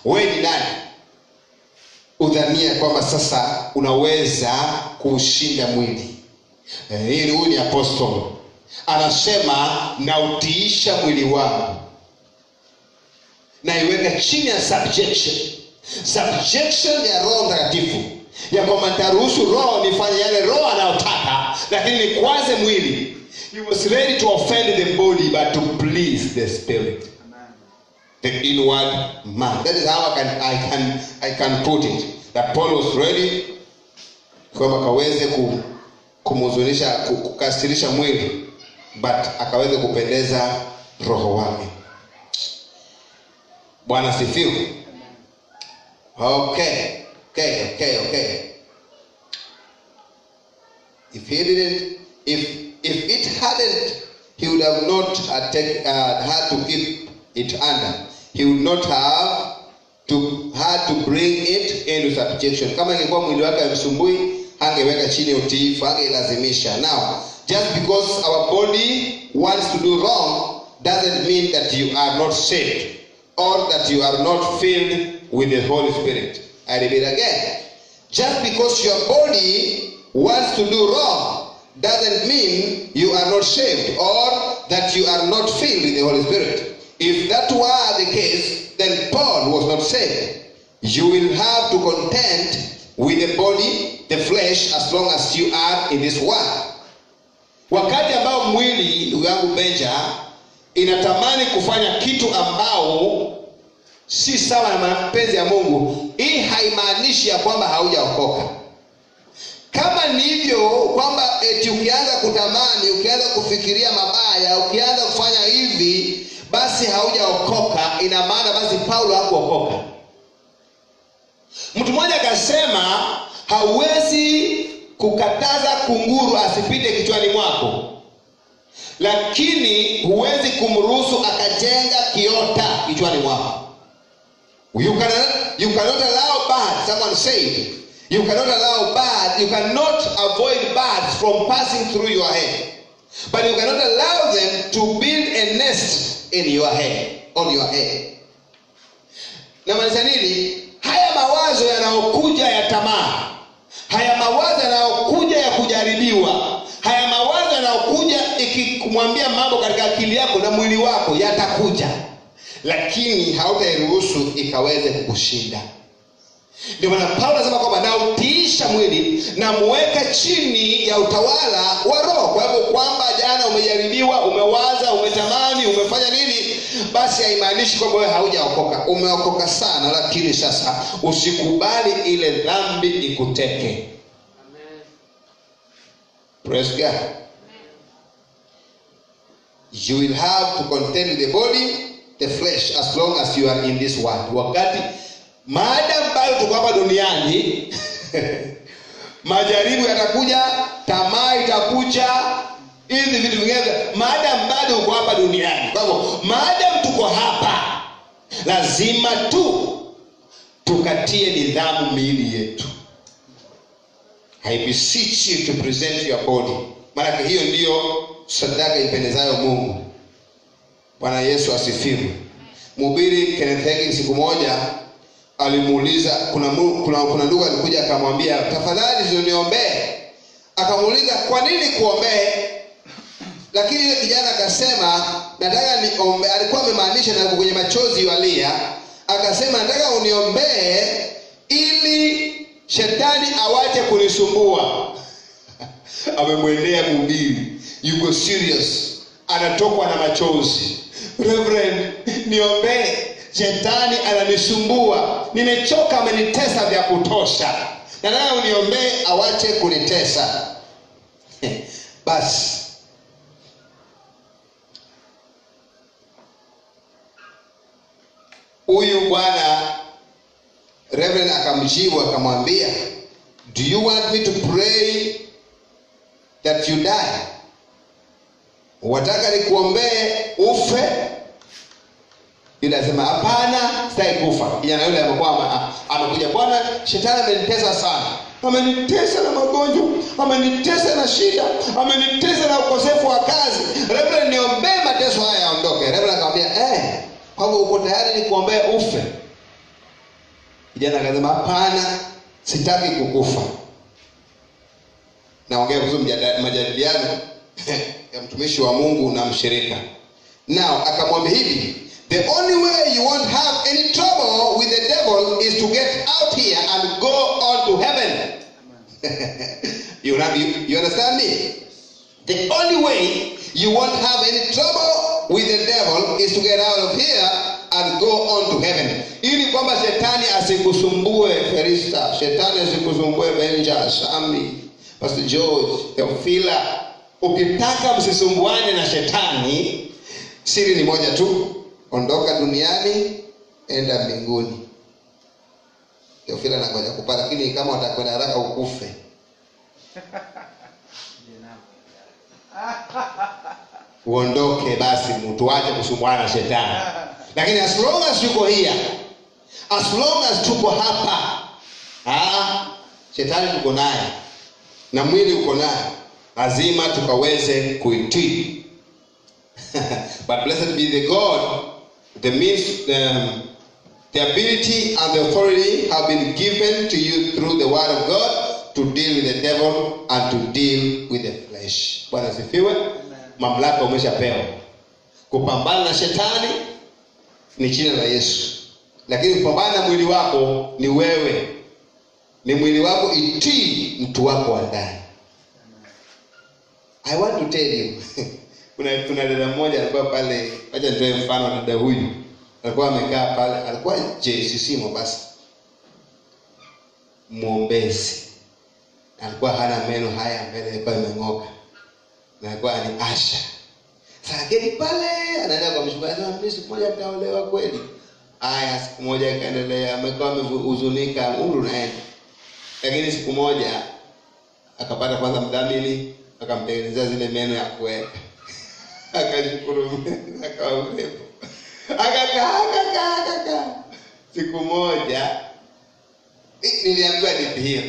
Wewe ni nani udhania kwamba sasa unaweza kushinda mwili? Huyu ni apostle anasema na utiisha mwili wangu na iweka chini ya subjection ya Roho Mtakatifu, ya kwamba nitaruhusu roho nifanye yale roho anayotaka, lakini nikwaze mwili. He was ready to offend the body but to please the spirit. Amen. The inward man. That is how I can put it, that Paul was ready kwamba kaweze kumhuzunisha, kukasirisha mwili, but akaweze kupendeza roho wake. Bwana sifiwe. Okay. If it hadn't, he would have not had to keep it under. He would not have had to bring it into subjection. Kama ingekuwa mwili wake msumbui, angeweka chini utiifu, angelazimisha. Now, just because our body wants to do wrong doesn't mean that you are not saved or that you are not filled with the Holy Spirit. I repeat again. Just because your body wants to do wrong doesn't mean you are not saved or that you are not filled with the Holy Spirit. If that were the case, then Paul was not saved. You will have to contend with the body, the flesh, as long as you are in this world. Wakati ambao mwili, ndugu yangu Benja, inatamani kufanya kitu ambao si sawa na mapenzi ya Mungu, hii haimaanishi ya kwamba haujaokoka. Kama ni hivyo kwamba eti ukianza kutamani, ukianza kufikiria mabaya, ukianza kufanya hivi, basi haujaokoka, ina maana basi Paulo hakuokoka. Mtu mmoja akasema hauwezi kukataza kunguru asipite kichwani mwako, lakini huwezi kumruhusu akajenga kiota kichwani mwako. You cannot allow birds, someone said, you cannot allow birds, you cannot avoid birds from passing through your head, but you cannot allow them to build a nest in your head, on your head. Na maanisha nini? Haya mawazo yanayokuja ya tamaa, haya mawazo yanayokuja ya kujaribiwa, haya mawazo yanayokuja ikikumwambia mambo katika akili yako na mwili wako yatakuja, lakini hautairuhusu ikaweze kukushinda. Ndio maana Paulo anasema kwamba nautiisha mwili na muweka chini ya utawala wa roho. Kwa hivyo kwamba jana umejaribiwa, umewaza, umetamani, umefanya nini, basi haimaanishi kwamba wewe haujaokoka. Umeokoka sana, lakini sasa usikubali ile dhambi ikuteke. Amen. Praise God. Amen. You will have to contend with the body, the flesh, as long as you are in this world. Wakati maadamu bado tuko hapa duniani majaribu yatakuja, tamaa itakuja, hizi vitu vingine, maadamu bado uko hapa duniani. Kwa hivyo maadamu tuko hapa, lazima tukatie nidhamu miili yetu. I beseech you to present your body. Maana hiyo ndiyo sadaka ipendezayo Mungu. Bwana Yesu asifiwe. Mhubiri Kenneth Hagin siku moja alimuuliza, kuna ndugu alikuja akamwambia, tafadhali uniombee. Akamuuliza, kwa nini kuombee? Lakini yule kijana akasema, nataka niombe. Alikuwa amemaanisha na kwenye machozi yalia, akasema nataka uniombee ili shetani awache kunisumbua. Amemwendea mhubiri, yuko serious, anatokwa na machozi. Reverend, niombee, shetani ananisumbua, nimechoka, amenitesa vya kutosha, nataka uniombee awache kunitesa. Basi huyu bwana Reverend akamjibu akamwambia, do you want me to pray that you die? Wataka nikuombee ufe? Yule asema, hapana, sitaki kufa. Kijana yule amekuwa amekuja, bwana, shetani amenitesa sana, amenitesa na magonjwa, amenitesa na shida, amenitesa na ukosefu wa kazi. Reverend, niombee mateso haya yaondoke. Reverend akamwambia, kwa hivyo uko tayari nikuombee ufe? Kijana akasema, hapana, sitaki kukufa. Naongea kuhusu majadiliano ya mtumishi wa Mungu na mshirika. Now akamwambia hivi, the only way you won't have any trouble with the devil is to get out here and go on to heaven. you understand me? The only way you won't have any trouble with the devil is to get out of here and go on to heaven. Ili kwamba shetani asikusumbue Felista, shetani asikusumbue Benja, Sami, Pastor George, Theophila. Ukitaka msisumbuane na shetani, siri ni moja tu, ondoka duniani, enda mbinguni. Theophila anangoja kupata, lakini kama utakwenda haraka ukufe. Uondoke basi, mtu aje kusumbuana na shetani. Lakini as long as yuko here, as long as tuko hapa, shetani tuko naye na mwili uko naye, lazima tukaweze kuitii. But blessed be the God, the means, the ability and the authority have been given to you through the word of God to deal with the devil and to deal with the flesh. Bwana sifiwe. Mamlaka umeshapewa kupambana na shetani ni jina la Yesu. Lakini kupambana na mwili wako ni wewe. Ni mwili wako itii mtu wako wa ndani. I want to tell you. kuna dada mmoja alikuwa pale, acha nitoe mfano. Dada huyu alikuwa amekaa pale, alikuwa JCC Mombasa. Mwombezi. Alikuwa hana meno haya mbele, alikuwa imeng'oka. Na alikuwa ni Asha. Sasa geti pale anaenda kwa mshukuru, anasema siku moja nitaolewa kweli. Aya, siku moja ikaendelea, amekuwa amehuzunika, umri unaenda. Lakini siku moja akapata kwanza mdhamini, akamtengenezea zile meno ya kuweka. Akashukuru, akawa mrefu. Akakaa. Siku moja niliambiwa hadithi hiyo.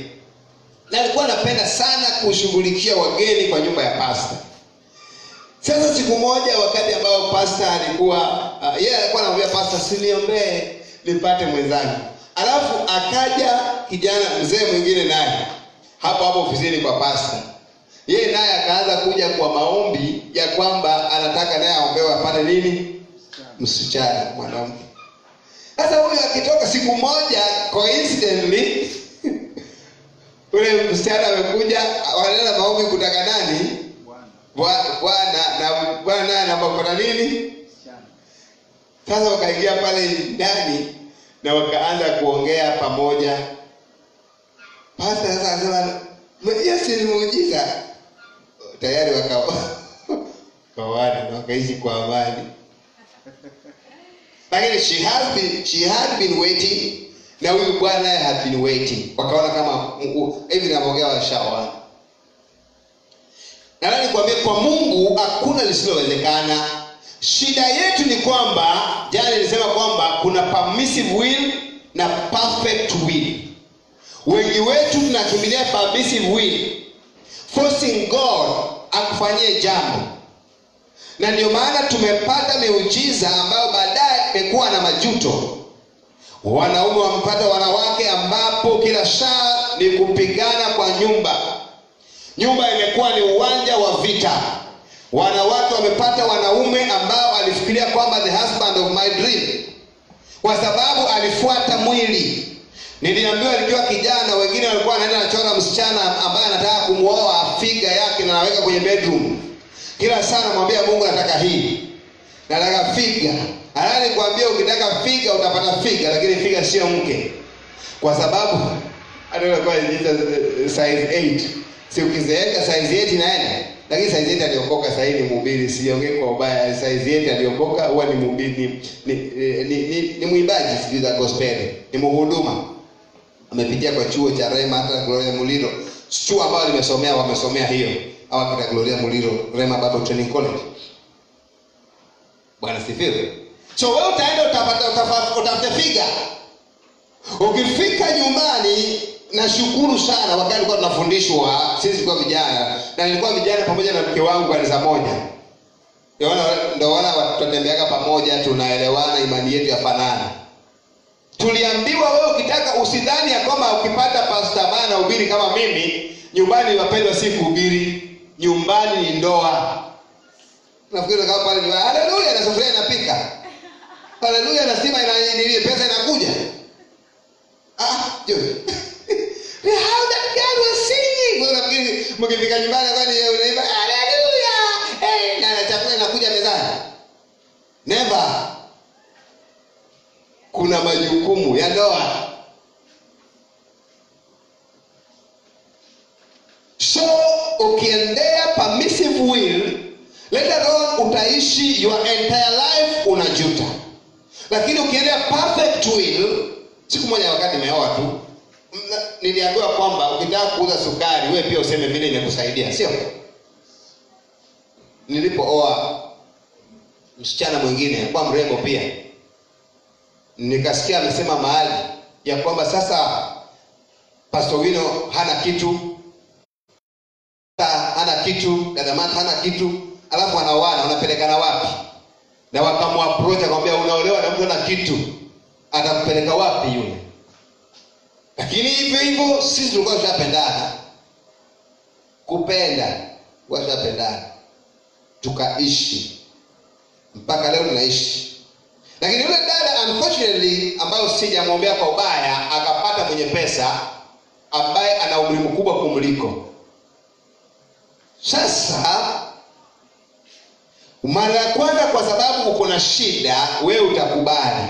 Na alikuwa anapenda sana kushughulikia wageni kwa nyumba ya pasta. Sasa siku moja wakati ambao pasta alikuwa yeye alikuwa anamwambia pasta, "Siniombee nipate mwenzangu." Alafu akaja kijana mzee mwingine naye hapo ofisini kwa pasta. Yeye naye akaanza kuja kwa maombi ya kwamba anataka naye aombewe apate nini? Msichana, mwanamke. Sasa huyu akitoka siku moja coincidentally ule msichana amekuja, wanaenda maombi kutaka nani? Bwana na mbona nini? Sasa wakaingia pale ndani na wakaanza kuongea pamoja. Pastor sasa anasema, "Yesu ni muujiza." Tayari wakawana na wakaishi kwa amani. Lakini she had been waiting, na huyu bwana had been waiting. Wakaona kama hivi naongea washawana. Na nani kuambia kwa Mungu hakuna lisilowezekana. Shida yetu ni kwamba jana nilisema kwamba kuna permissive will na perfect will. Wengi wetu tunakimbilia permissive will, forcing God akufanyie jambo. Na ndio maana tumepata miujiza ambayo baadaye imekuwa na majuto. Wanaume wamepata wanawake ambapo kila saa ni kupigana kwa nyumba. Nyumba imekuwa ni uwanja wa vita. Wanawake wamepata wanaume ambao alifikiria kwamba the husband of my dream, kwa sababu alifuata mwili. Niliambiwa nikiwa kijana, wengine walikuwa wanaenda nachora msichana ambaye anataka kumuoa figa yake na anaweka kwenye bedroom. Kila saa namwambia Mungu, nataka hii. Nataka figa. Halali kuambia ukitaka figa utapata figa, lakini figa sio mke. Kwa sababu hata kwa size 8. Si ukizeeka size 8 inaenda. Lakini size 8 aliokoka sasa hivi mhubiri, siongee kwa ubaya. Size 8 aliokoka huwa ni mhubiri, ni mwimbaji sijui za gospel, ni mhuduma. Amepitia kwa chuo cha Rema, hata Gloria Muliro. Chuo ambao wamesomea hiyo. Hawa kwa Gloria Muliro, Rema Bible Training College. Bwana sifiwe. So wewe utaenda utafute figa. Ukifika nyumbani, na shukuru sana wakati tulikuwa tunafundishwa sisi kwa vijana, na nilikuwa vijana pamoja na mke wangu kanisa moja. Ndio wana tutembeaga pamoja, tunaelewana, imani yetu yafanana. Tuliambiwa wewe ukitaka usidhani ya kwamba ukipata pastor bana hubiri kama mimi, nyumbani wapendwa si kuhubiri, nyumbani ni ndoa. Nafikiri kama pale ni haleluya na sufuria inapika. Haleluya na stima inanili pesa inakuja. How that girl was singing. Nafikiri mkifika nyumbani kwani unaimba haleluya. Na chakula inakuja mezani. Never. Kuna majukumu ya ndoa. So ukiendea permissive will, later on utaishi your entire life unajuta. Lakini ukiendea perfect will, siku moja wakati nimeoa tu, niliambiwa kwamba ukitaka kuuza sukari wewe pia useme vile imekusaidia, sio? Nilipooa msichana mwingine kwa mrembo pia, nikasikia amesema mahali ya kwamba sasa Pastor Wino hana kitu, dada Martha hana kitu, alafu anaoana, wanapelekana wapi? Na wakamapproach akamwambia unaolewa na mtu ana kitu, atakupeleka wapi yule? Lakini hivyo sisi tulikuwa tunapendana. Kupenda, tukaishi. Mpaka leo tunaishi. Lakini yule dada unfortunately ambayo sijamwombea kwa ubaya akapata mwenye pesa ambaye ana umri mkubwa kumliko. Sasa mara ya kwanza, kwa sababu uko na shida, wewe utakubali.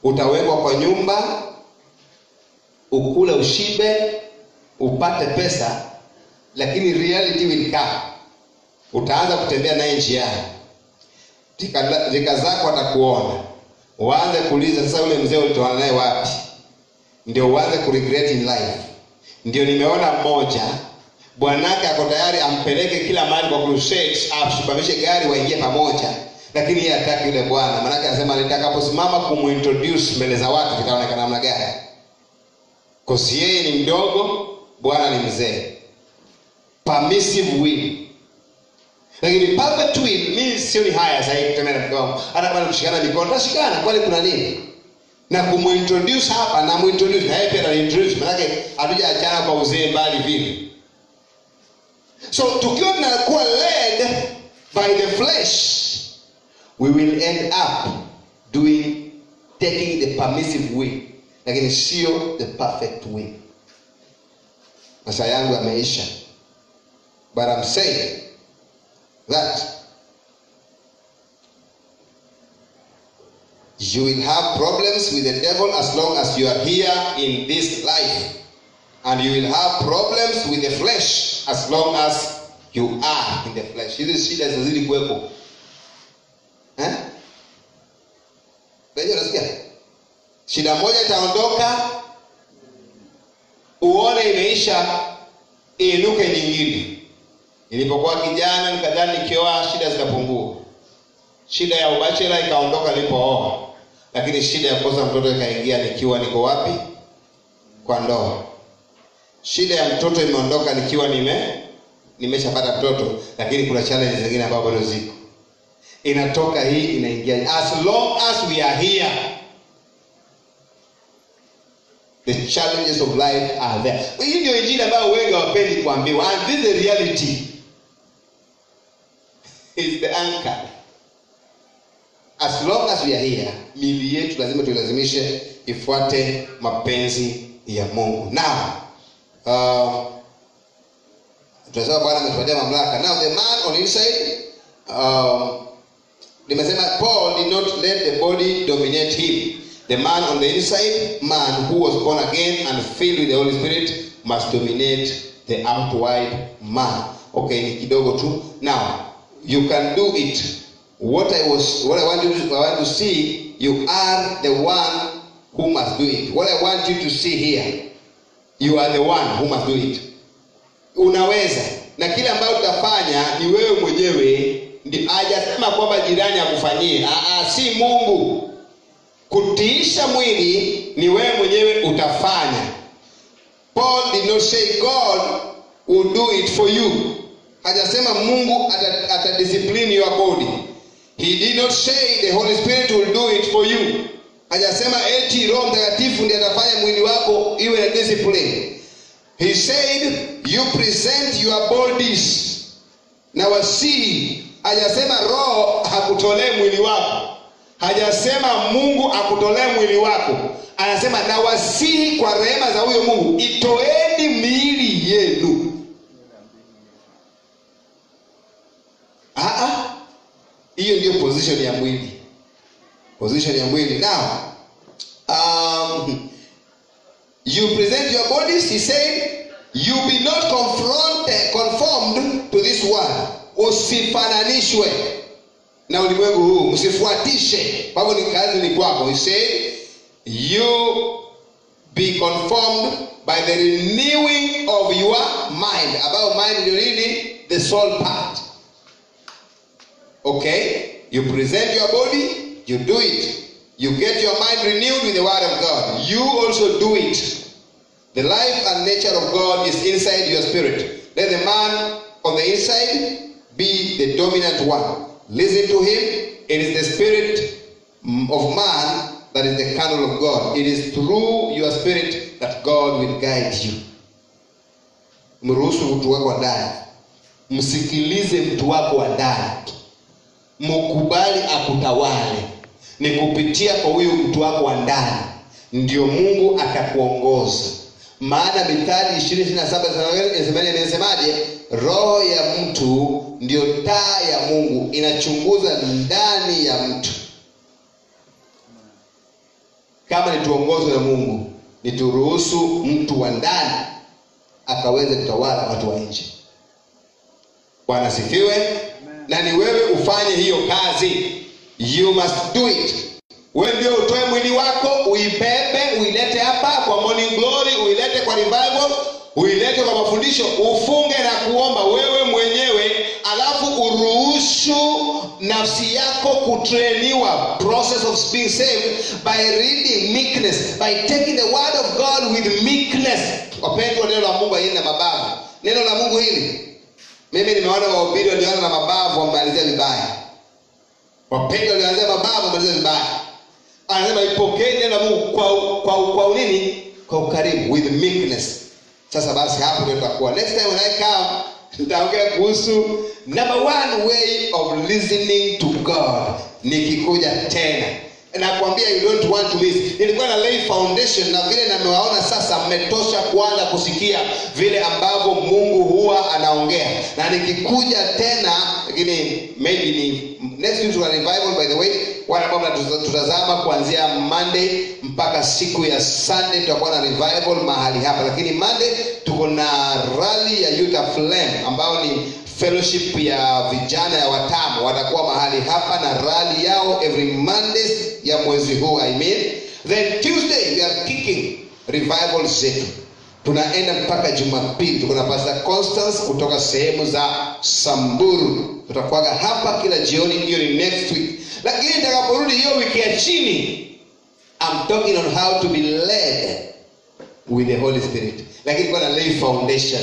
Utawekwa kwa nyumba, ukule ushibe, upate pesa, lakini reality will come. Utaanza kutembea naye njiani. Rika zako watakuona. Uanze kuuliza, sasa yule mzee ulitoana naye wapi? Ndio uanze kuregret in life. Ndio nimeona mmoja bwanake ako tayari ampeleke kila mahali kwa crusade, ashibabishe gari waingie pamoja, lakini yeye hataki yule bwana. Maana anasema nitakaposimama kumuintroduce mbele za watu vitaonekana namna gani? Kosi yeye ni mdogo, bwana ni mzee. Permissive will. Lakini perfect will means sio ni haya sasa kutembea na mkono. Hata bwana kushikana mikono, tashikana kwani kuna nini? Na kumuintroduce hapa na muintroduce na yeye pia anaintroduce, maana hatujaachana kwa uzee mbali vile. So tukiwa tunakuwa led by the flesh, we will end up taking the permissive way, lakini sio the perfect way. Masaa yangu yameisha, but I'm saying that you will have problems with the devil as long as you are here in this life. And you will have problems with the flesh as long as you are in the flesh. Hizi shida zazidi kuwepo. Wewe unasikia? Shida moja itaondoka, uone imeisha, inuke nyingine. Nilipokuwa kijana nikadhani nikioa shida zitapungua. Shida ya ubachela ikaondoka nilipooa. Lakini shida ya kukosa mtoto ikaingia nikiwa niko wapi? Kwa ndoa. Shida ya mtoto imeondoka nikiwa nimeshapata mtoto, lakini kuna challenge zingine ambazo bado ziko. Inatoka hii inaingia. As long as we are here, the challenges of life are there. Hii ndio injili ambayo wengi hawapendi kuambiwa, and this is the reality. Is the anchor. As long as we are here, miili yetu lazima tuilazimishe ifuate mapenzi ya Mungu. Tunasema Bwana ametupatia mamlaka. Now the man on inside, nimesema Paul did not let the body dominate him. The man on the inside, man who was born again and filled with the Holy Spirit, must dominate the outward man. Okay, ni kidogo tu. Now, you can do it. What I want to see, you are the one who must do it. What I want you to see here, you are the one who must do it. Unaweza. Na kile ambacho utafanya ni wewe mwenyewe. Hajasema kwamba jirani akufanyie. Si Mungu. Kutiisha mwili ni wewe mwenyewe utafanya. Paul did not say God will do it for you. Hajasema Mungu atadiscipline your body. He did not say the Holy Spirit will do it for you. Hajasema eti Roho Mtakatifu ndiye atafanya mwili wako iwe na discipline. He said you present your bodies. Na wasi hajasema Roho hakutolee mwili wako. Hajasema Mungu akutolee mwili wako. Anasema na wasi kwa rehema za huyo Mungu, itoeni miili yenu. Hiyo ndio position ya mwili. Position ya mwili. Now, you present your bodies, he said, you be not conformed to this world. Usifananishwe na ulimwengu huu, usifuatishe. Baba ni kazi ni kwako. He said, you be conformed by the renewing of your mind. About mind ndio nini? The soul part. Okay? You present your body, you do it. You get your mind renewed with the word of God. You also do it. The life and nature of God is inside your spirit. Let the man on the inside be the dominant one. Listen to him. It is the spirit of man that is the candle of God. It is through your spirit that God will guide you. Mruhusu mtu wako wa ndani. Msikilize mtu wako wa ndani. Mkubali akutawale. Ni kupitia kwa huyu mtu wako wa ndani ndio Mungu atakuongoza. Maana Mithali 20:27 inasemaje? Roho ya mtu ndio taa ya Mungu, inachunguza ndani ya mtu. Kama nituongozwe na Mungu, nituruhusu mtu wa ndani akaweze kutawala watu wa nje. Bwana sifiwe. Na ni wewe ufanye hiyo kazi. You must do it. Wewe ndio utoe mwili wako, uibebe, uilete hapa kwa Morning Glory, uilete kwa revival, uilete kwa mafundisho, ufunge na kuomba wewe mwenyewe, alafu uruhusu nafsi yako kutrainiwa, process of being saved by reading meekness, by taking the word of God with meekness. Wapendwa, neno la Mungu haina mabavu. Neno la Mungu hili, mimi nimeona wahubiri walioanza na mabavu wamalizia vibaya. Wapendwa, walianza mabavu wamalizia vibaya. Anasema ipokee neno la Mungu kwa nini? Kwa ukarimu, with meekness. Sasa basi hapo ndio tutakuwa. Next time when I come, nitaongea kuhusu number one way of listening to God. Nikikuja tena nakwambia you don't want to miss. Nilikuwa na lay foundation, na vile nimewaona sasa mmetosha kuanza kusikia vile ambavyo Mungu huwa anaongea. Na nikikuja tena, lakini maybe ni next week tuna revival, by the way. Wale ambao tutazama kuanzia Monday mpaka siku ya Sunday tutakuwa na revival mahali hapa. Lakini Monday tuko na rally ya Youth Flame ambao ni fellowship ya vijana ya Watamu. Watakuwa mahali hapa na rally yao every Monday ya mwezi huu, I mean. Then Tuesday we are kicking revival zetu. Tunaenda mpaka Jumapili. Tuko na Pastor Constance kutoka sehemu za Samburu. Tutakuwa hapa kila jioni, hiyo ni next week. Lakini nitakaporudi hiyo wiki ya chini, I'm talking on how to be led with the Holy Spirit. Lakini kwa na lay foundation,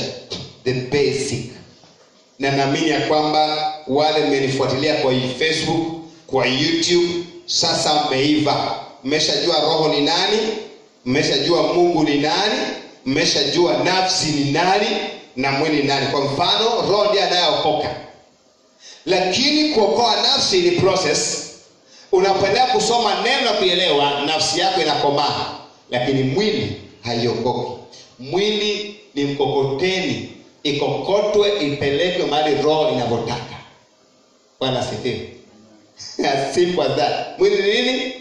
the basic. Na naamini ya kwamba wale mmenifuatilia kwa Facebook, kwa YouTube, sasa mmeiva. Mmeshajua roho ni nani, mmeshajua Mungu ni nani, mmeshajua nafsi ni nani na mwili ni nani. Kwa mfano, roho ndiye anayeokoka. Lakini kuokoa nafsi ni process. Unapoendelea kusoma neno na kuelewa, nafsi yako inakomaa. Lakini mwili haiokoki. Mwili ni mkokoteni, ikokotwe ipelekwe mahali roho inavyotaka. Bwana sifiwe. As simple as that. Mwili ni nini?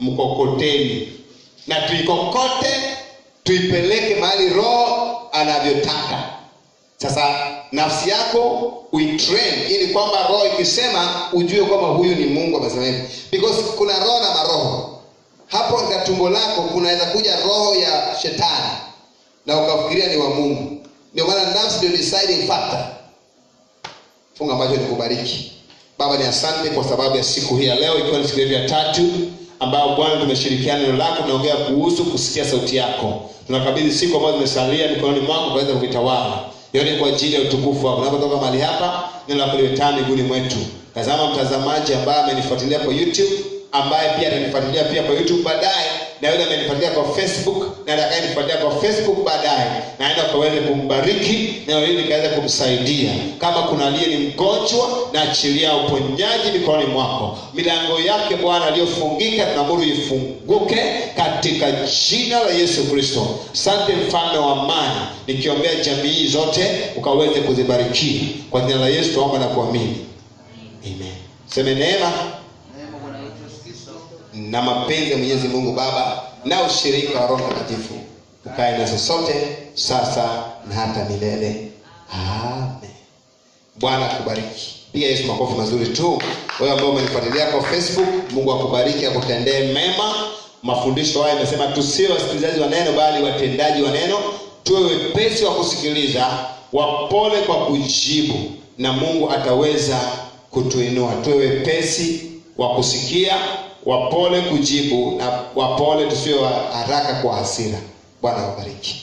Mkokoteni. Na tuikokote, tuipeleke mahali roho anavyotaka. Sasa nafsi yako uitrain ili kwamba roho ikisema ujue kwamba huyu ni Mungu amesema hivi. Because kuna roho na maroho. Hapo katika tumbo lako kunaweza kuja roho ya shetani na ukafikiria ni wa Mungu. Ndio maana nafsi ndio deciding factor. Funga macho nikubariki. Baba, ni asante kwa sababu ya siku hii ya leo, ikiwa ni siku ya 3 ambao Bwana tumeshirikiana neno lako, tunaongea kuhusu kusikia sauti yako. Tunakabidhi siku ambazo zimesalia mikononi mwako kuweza kuvitawala. Yote kwa ajili ya utukufu wako. Unapotoka mahali hapa, neno lako liwe taa miguuni mwetu. Tazama mtazamaji ambaye amenifuatilia kwa YouTube, ambaye pia atanifuatilia pia kwa YouTube baadaye, na yule amenifuatilia kwa Facebook na atakayenifuatilia kwa Facebook baadaye. Naenda kaweze kumbariki na yule nikaweze kumsaidia. Kama kuna aliye ni mgonjwa, na achilia uponyaji mikononi mwako. Milango yake Bwana iliyofungika tunaamuru ifunguke katika jina la Yesu Kristo. Asante mfalme wa amani, nikiombea jamii zote ukaweze kuzibarikia. Kwa jina la Yesu tuomba na kuamini. Amen. Sema neema na mapenzi ya Mwenyezi Mungu Baba na ushirika wa Roho Mtakatifu ukae nasi sote sasa na hata milele. Amen. Bwana akubariki. Piga Yesu makofi mazuri tu. Wewe ambao umenifuatilia kwa Facebook, Mungu akubariki, akutendee mema. Mafundisho haya yamesema tusiwe wasikilizaji wa neno bali watendaji wa neno. Tuwe wepesi wa kusikiliza, wapole kwa kujibu, na Mungu ataweza kutuinua. Tuwe wepesi wa kusikia, wapole kujibu, na wapole tusiwe haraka kwa hasira. Bwana akubariki.